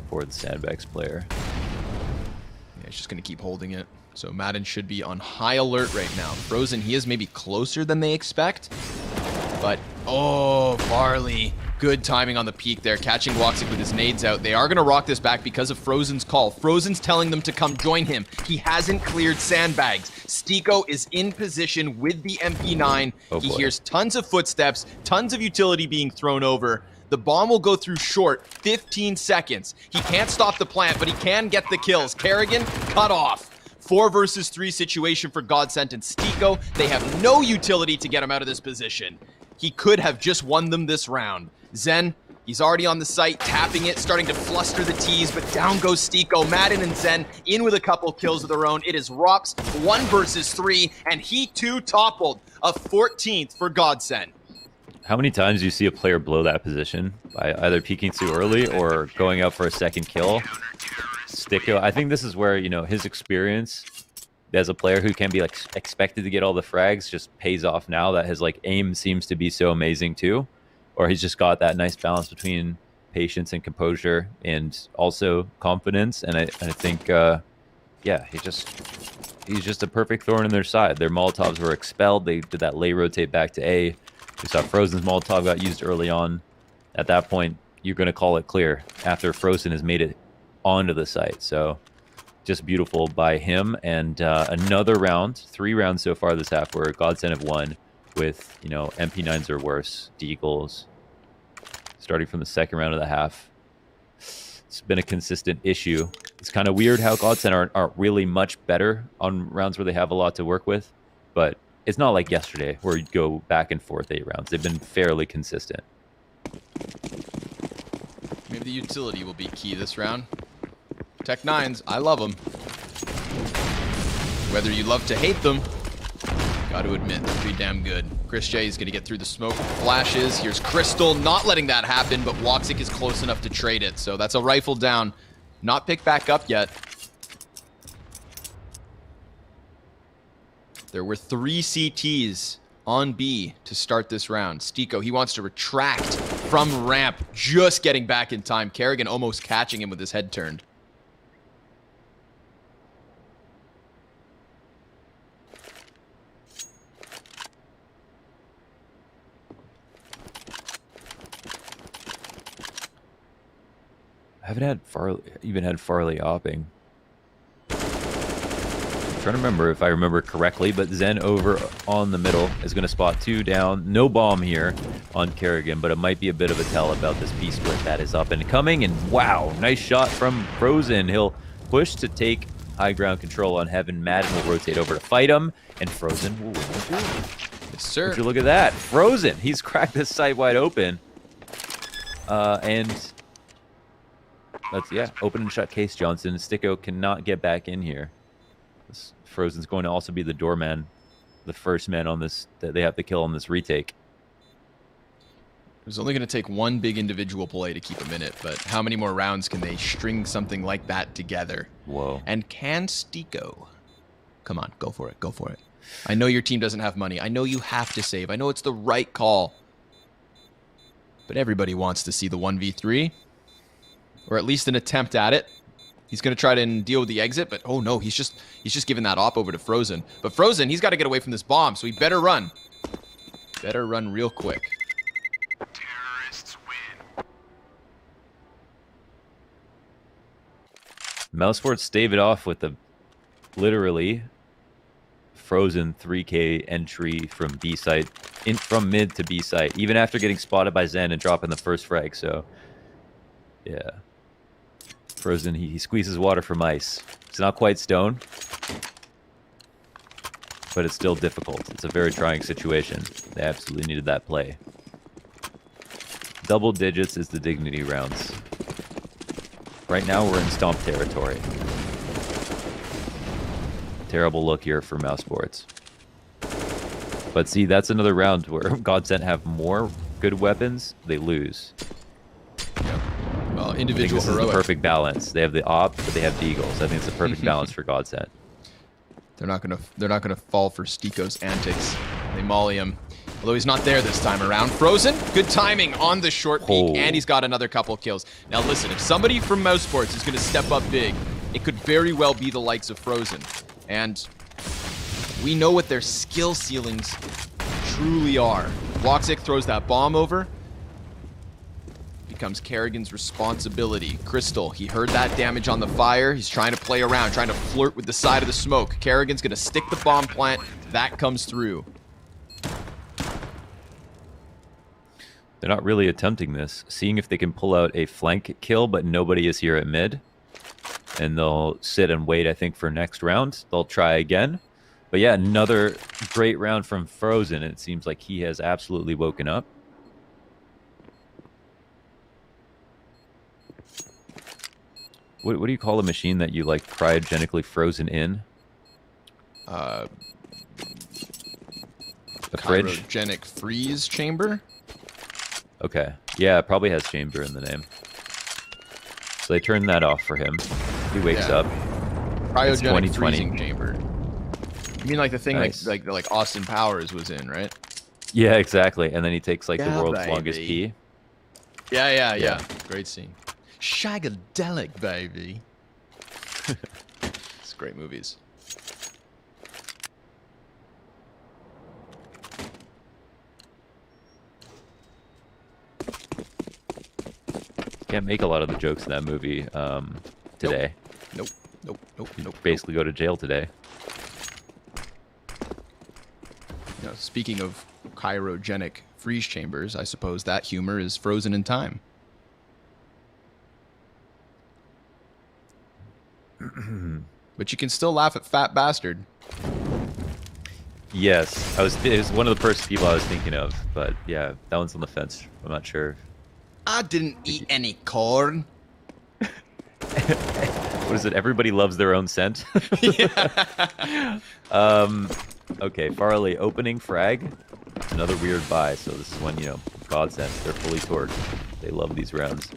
for the sandbags player. Yeah, he's just going to keep holding it. So Madden should be on high alert right now. Frozen, he is maybe closer than they expect. But, oh, Barley. Good timing on the peak there, catching Woxic with his nades out. They are going to rock this back because of Frozen's call. Frozen's telling them to come join him. He hasn't cleared sandbags. Stiko is in position with the MP9. Oh, he boy. hears tons of footsteps, tons of utility being thrown over. The bomb will go through short, 15 seconds. He can't stop the plant, but he can get the kills. Kerrigan, cut off. 4 versus 3 situation for GODSENT and Stiko. They have no utility to get him out of this position. He could have just won them this round. Zen, he's already on the site, tapping it, starting to fluster the T's, but down goes Stiko. Madden and Zen in with a couple kills of their own. It is Rox, 1 versus 3, and he too toppled. A 14th for GODSENT. How many times do you see a player blow that position by either peeking too early or going out for a second kill? Stiko, I think this is where, you know, his experience as a player who can be like expected to get all the frags just pays off now that his like aim seems to be so amazing too, or he's just got that nice balance between patience and composure and also confidence. And I think yeah, he's just a perfect thorn in their side. Their Molotovs were expelled. They did that lay rotate back to A. We saw Frozen's Molotov got used early on. At that point, you're going to call it clear after Frozen has made it onto the site. So just beautiful by him. And another round, 3 rounds so far this half where GODSENT have won with, you know, MP9s or worse, Deagles. Starting from the second round of the half. It's been a consistent issue. It's kind of weird how GODSENT aren't really much better on rounds where they have a lot to work with. But it's not like yesterday where you'd go back and forth 8 rounds. They've been fairly consistent. Maybe the utility will be key this round. Tech 9s, I love them. Whether you love to hate them, got to admit, they're pretty damn good. Chris J is going to get through the smoke flashes. Here's Crystal, not letting that happen, but Woxic is close enough to trade it. So that's a rifle down. Not picked back up yet. There were 3 CTs on B to start this round. Stiko, he wants to retract from ramp, just getting back in time. Kerrigan almost catching him with his head turned. I haven't had Farley opping. I'm trying to remember if I remember correctly, but Zen over on the middle is going to spot 2 down. No bomb here on Kerrigan, but it might be a bit of a tell about this P-split that is up and coming. And wow, nice shot from Frozen. He'll push to take high ground control on Heaven. Madden will rotate over to fight him, and Frozen will win the duel. Yes, sir. Would you look at that? Frozen. He's cracked this site wide open. And that's, yeah, open and shut case, Johnson. Stiko cannot get back in here. This Frozen's going to also be the doorman, the first man on this that they have to kill on this retake. It was only going to take 1 big individual play to keep him in it, but how many more rounds can they string something like that together? Whoa. And can Stiko? Come on, go for it, go for it. I know your team doesn't have money. I know you have to save. I know it's the right call. But everybody wants to see the 1v3. Or at least an attempt at it. He's going to try to deal with the exit, but oh no, he's just giving that op over to Frozen. But Frozen, he's got to get away from this bomb, so he better run. Better run real quick. Terrorists win. Mousesports stave it off with the literally frozen 3K entry from B site, from mid to B site, even after getting spotted by Zen and dropping the first frag. So, yeah. Frozen, he squeezes water from ice. It's not quite stone, but it's still difficult. It's a very trying situation. They absolutely needed that play. Double digits is the dignity rounds. Right now, we're in stomp territory. Terrible look here for mousesports. But see, that's another round where GODSENT have more good weapons, they lose. Yep. Well, I think individual this is the heroic. perfect balance. They have the op, but they have deagles. I think it's the perfect balance for GODSENT. They're not gonna fall for Stiko's antics. They molly him. Although he's not there this time around. Frozen, good timing on the short peek, and he's got another couple kills. Now listen, if somebody from mousesports is gonna step up big, it could very well be the likes of Frozen. And we know what their skill ceilings truly are. Woxic throws that bomb over. Becomes Kerrigan's responsibility. Crystal, he heard that damage on the fire. He's trying to play around, trying to flirt with the side of the smoke. Kerrigan's gonna stick the bomb plant. That comes through. They're not really attempting this. Seeing if they can pull out a flank kill, but nobody is here at mid. And they'll sit and wait, I think, for next round. They'll try again. But yeah, another great round from Frozen. It seems like he has absolutely woken up. What do you call a machine that you, like, cryogenically frozen in? A fridge? Cryogenic freeze chamber? Okay. Yeah, it probably has chamber in the name. So they turn that off for him. He wakes up. Cryogenic freezing chamber. You mean like the thing Nice. like Austin Powers was in, right? Yeah, exactly. And then he takes like the Yeah, world's baby. longest pee. Yeah. Great scene. Shagadelic, baby. It's great movies. Can't make a lot of the jokes in that movie today. Nope. Basically go to jail today. You know, speaking of cryogenic freeze chambers, I suppose that humor is frozen in time. But you can still laugh at Fat Bastard. Yes, it was one of the first people I was thinking of, but yeah, that one's on the fence. I'm not sure. I didn't eat any corn. What is it? Everybody loves their own scent. Okay, Farley opening frag. Another weird buy. So this is when, you know, GODSENT, they're fully torqued. They love these rounds.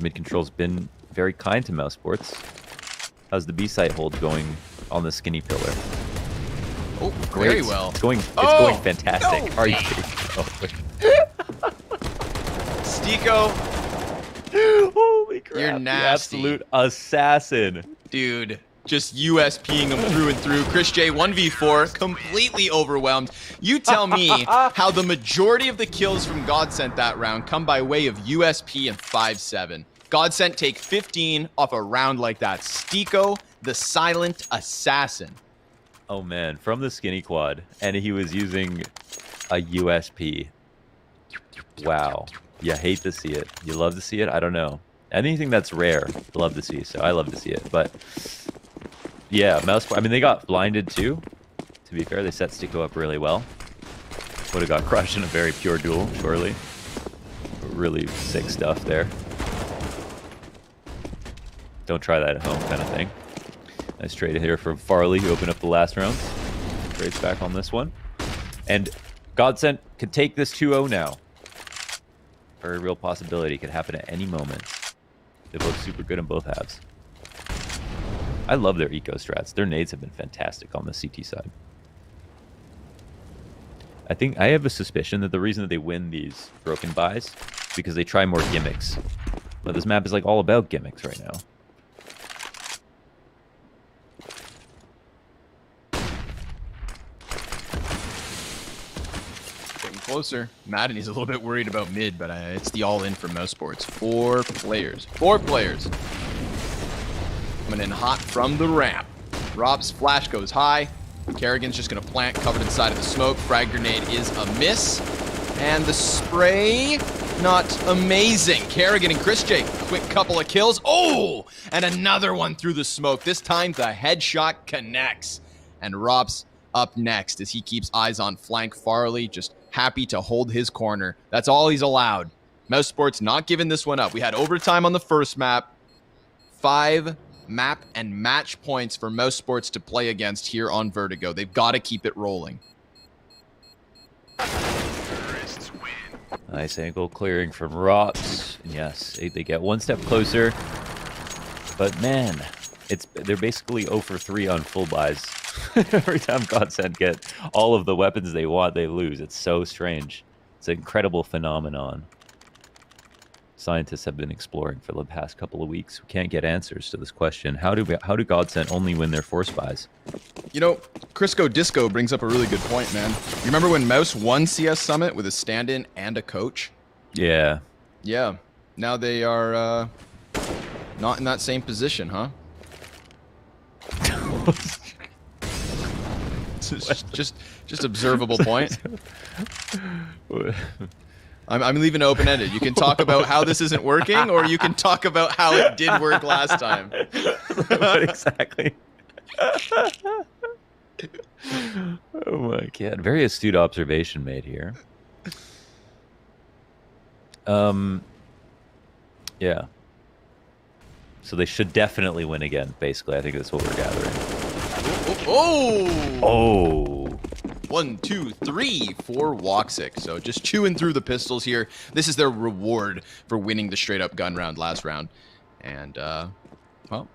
Mid control's been very kind to mousesports. How's the B site hold going on the skinny pillar? Oh, Great. very well. It's going fantastic. No. Are you kidding? Oh, Stiko, holy crap. You're The nasty. absolute assassin. dude, just USPing him through and through. Chris J, 1v4, completely overwhelmed. You tell me how the majority of the kills from GODSENT that round come by way of USP and 5-7. GODSENT take 15 off a round like that. Stiko, the silent assassin. Oh man, from the skinny quad, and he was using a USP. Wow. You hate to see it. You love to see it? I don't know. Anything that's rare, love to see. So I love to see it. But yeah, I mean, they got blinded too. To be fair, they set Stiko up really well. Would have got crushed in a very pure duel, surely. Really sick stuff there. Don't try that at home kind of thing. Nice trade here from Farley, who opened up the last round. Trades back on this one. And GODSENT could take this 2-0 now. Very real possibility. Could happen at any moment. They're both super good in both halves. I love their eco strats. Their nades have been fantastic on the CT side. I have a suspicion that the reason that they win these broken buys is because they try more gimmicks. But this map is like all about gimmicks right now. Getting closer. Madden is a little bit worried about mid, but it's the all-in for mousesports. 4 players. 4 players. Coming in hot from the ramp. Rob's flash goes high. Kerrigan's just going to plant covered inside of the smoke. Frag grenade is a miss. And the spray, not amazing. Kerrigan and Chris J, quick couple of kills. Oh! And another one through the smoke. This time the headshot connects. And Rob's up next as he keeps eyes on flank. Farley just happy to hold his corner. That's all he's allowed. mousesports not giving this one up. We had overtime on the first map. 5 map and match points for mousesports to play against here on Vertigo. They've got to keep it rolling. Nice angle clearing from Rops. Yes, they get one step closer. But man, they're basically 0 for 3 on full buys. Every time GODSENT get all of the weapons they want, they lose. It's so strange. It's an incredible phenomenon. Scientists have been exploring for the past couple of weeks. We can't get answers to this question. How do GODSENT only win their force buys? You know, Crisco Disco brings up a really good point, man. You remember when Mouse won CS Summit with a stand-in and a coach? Yeah. Yeah. Now they are not in that same position, huh? just observable point. I'm leaving it open-ended. You can talk about how this isn't working, or you can talk about how it did work last time. What exactly? Oh my god. Very astute observation made here. Yeah. So they should definitely win again, basically. I think that's what we're gathering. Oh! 1, 2, 3 for Woxic. So just chewing through the pistols here. This is their reward for winning the straight-up gun round last round. And, well,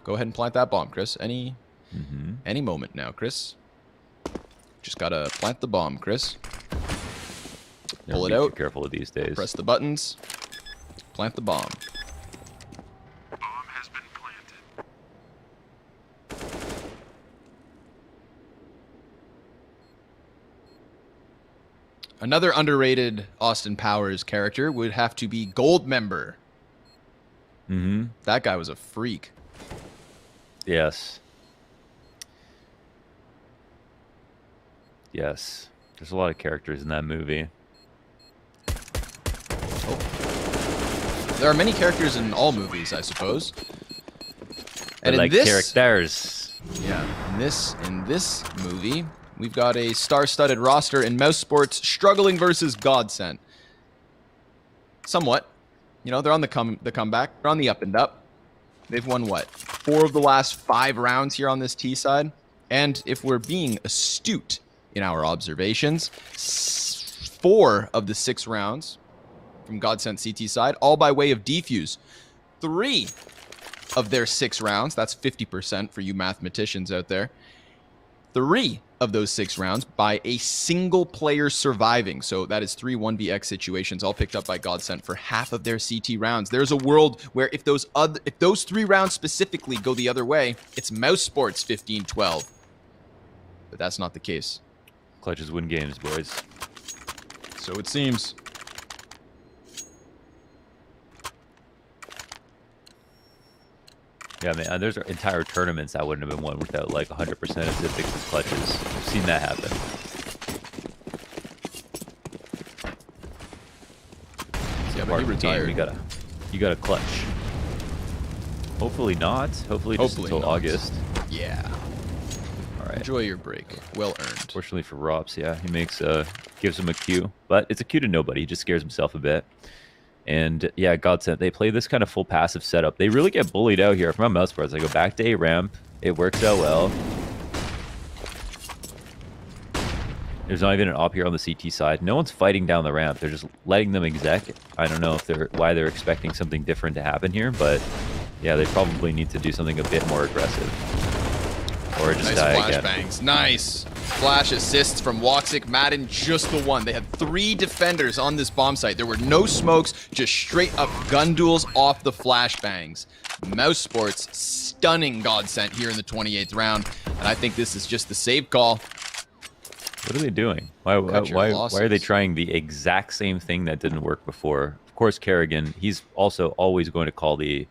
go ahead and plant that bomb, Chris. Any moment now, Chris. Just gotta plant the bomb, Chris. Pull it out. Be careful with these days. Press the buttons. Plant the bomb. Another underrated Austin Powers character would have to be Goldmember. That guy was a freak. Yes. Yes. There's a lot of characters in that movie. Oh. There are many characters in all movies, I suppose. And like characters. Yeah. In this movie, we've got a star-studded roster in mousesports struggling versus GODSENT. Somewhat. You know, they're on the comeback. They're on the up and up. They've won, what, 4 of the last 5 rounds here on this T side? And if we're being astute in our observations, 4 of the 6 rounds from GODSENT CT side, all by way of defuse. 3 of their 6 rounds, that's 50% for you mathematicians out there. 3 of those 6 rounds by a single player surviving. So that is 3 1vx situations, all picked up by GODSENT for half of their CT rounds. There's a world where if those 3 rounds specifically go the other way, it's mousesports 15-12. But that's not the case. Clutches win games, boys. So it seems. Yeah, man, there's entire tournaments that wouldn't have been won without like 100% of Zipix's clutches. I've seen that happen. Yeah, but he retired. You gotta clutch. Hopefully not. Hopefully just until not. August. Yeah. All right. Enjoy your break. Well earned. Fortunately for Rops, yeah, he gives him a Q, but it's a Q to nobody. He just scares himself a bit. And yeah, GODSENT, they play this kind of full passive setup. They really get bullied out here from mousesports. They go back to A ramp. It works out well. There's not even an op here on the CT side. No one's fighting down the ramp. They're just letting them exec. I don't know if why they're expecting something different to happen here, but yeah, they probably need to do something a bit more aggressive. Or just nice die flash again. Bangs. Nice. Flash assists from Woxic. Madden, just the one. They had 3 defenders on this bomb site. There were no smokes, just straight up gun duels off the flashbangs. mousesports stunning GODSENT here in the 28th round. And I think this is just the save call. What are they doing? Why are they trying the exact same thing that didn't work before? Of course, Kerrigan, he's also always going to call he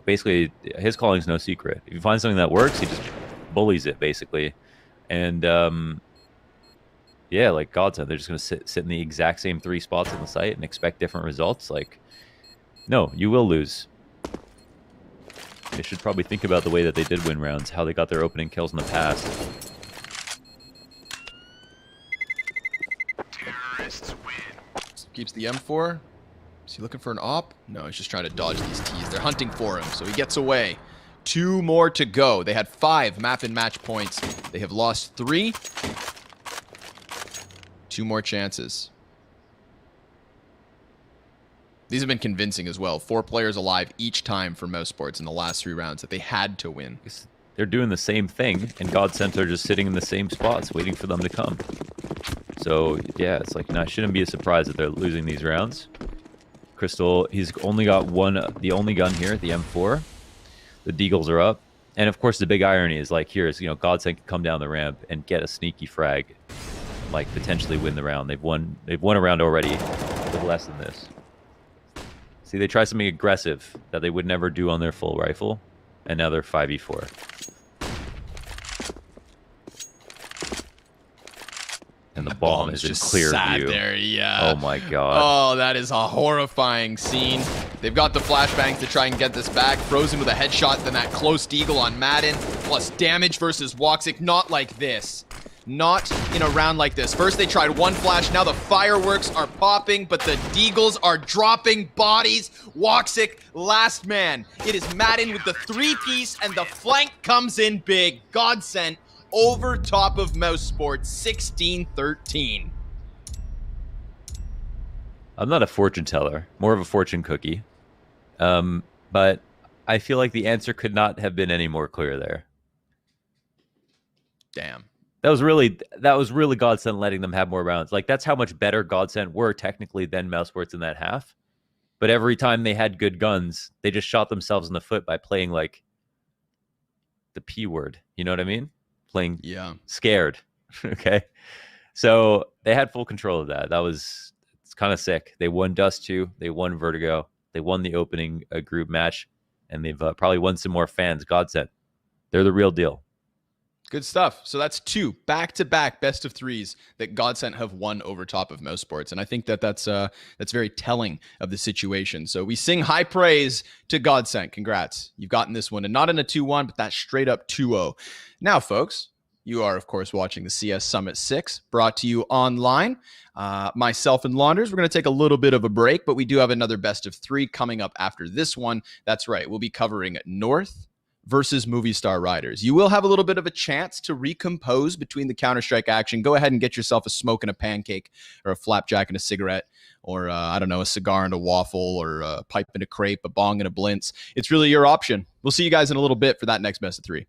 basically, his calling is no secret. If you find something that works, he just bullies it, basically. And yeah, like GODSENT, they're just going to sit in the exact same 3 spots on the site and expect different results. Like, no, you will lose. They should probably think about the way that they did win rounds, how they got their opening kills in the past. Terrorists win. Keeps the M4. Is he looking for an op? No, he's just trying to dodge these T's. They're hunting for him, so he gets away. 2 more to go. They had 5 map and match points. They have lost 3. 2 more chances. These have been convincing as well. 4 players alive each time for mousesports in the last 3 rounds that they had to win. They're doing the same thing, and GODSENT are just sitting in the same spots waiting for them to come. So, yeah, it's like, no, it shouldn't be a surprise that they're losing these rounds. Crystal, he's only got the only gun here, the M4. The Deagles are up. And, of course, the big irony is, like, here is, GODSENT can come down the ramp and get a sneaky frag, like, potentially win the round. They've won a round already with less than this. See, they try something aggressive that they would never do on their full rifle, and now they're 5v4. And the bomb is in clear view. There, yeah. Oh my god. Oh, that is a horrifying scene. They've got the flashbangs to try and get this back. Frozen with a headshot, then that close deagle on Madden, plus damage versus Woxic. Not like this. Not in a round like this. First they tried 1 flash, now the fireworks are popping, but the Deagles are dropping bodies. Woxic, last man. It is Madden with the 3-piece, and the flank comes in big. GODSENT over top of mousesports, 16-13. I'm not a fortune teller, more of a fortune cookie. But I feel like the answer could not have been any more clear there. Damn. That was really GODSENT letting them have more rounds. Like, that's how much better GODSENT were technically than mousesports in that half. But every time they had good guns, they just shot themselves in the foot by playing, like, the P word. You know what I mean? Playing scared. Okay? So they had full control of that. It's kind of sick. They won Dust 2. They won Vertigo. They won the opening group match. And they've probably won some more fans. GODSENT. They're the real deal. Good stuff. So that's 2 back-to-back best of 3s that GODSENT have won over top of mousesports, and I think that's very telling of the situation. So we sing high praise to GODSENT. Congrats, you've gotten this one, and not in a 2-1, but that straight up 2-0. Now, folks, you are of course watching the CS Summit 6, brought to you online. Myself and Launders, we're going to take a little bit of a break, but we do have another best of 3 coming up after this one. That's right, we'll be covering North versus Movie Star Riders. You will have a little bit of a chance to recompose between the Counter-Strike action. Go ahead and get yourself a smoke and a pancake, or a flapjack and a cigarette, or I don't know, a cigar and a waffle, or a pipe and a crepe, a bong and a blintz. It's really your option. We'll see you guys in a little bit for that next best of 3.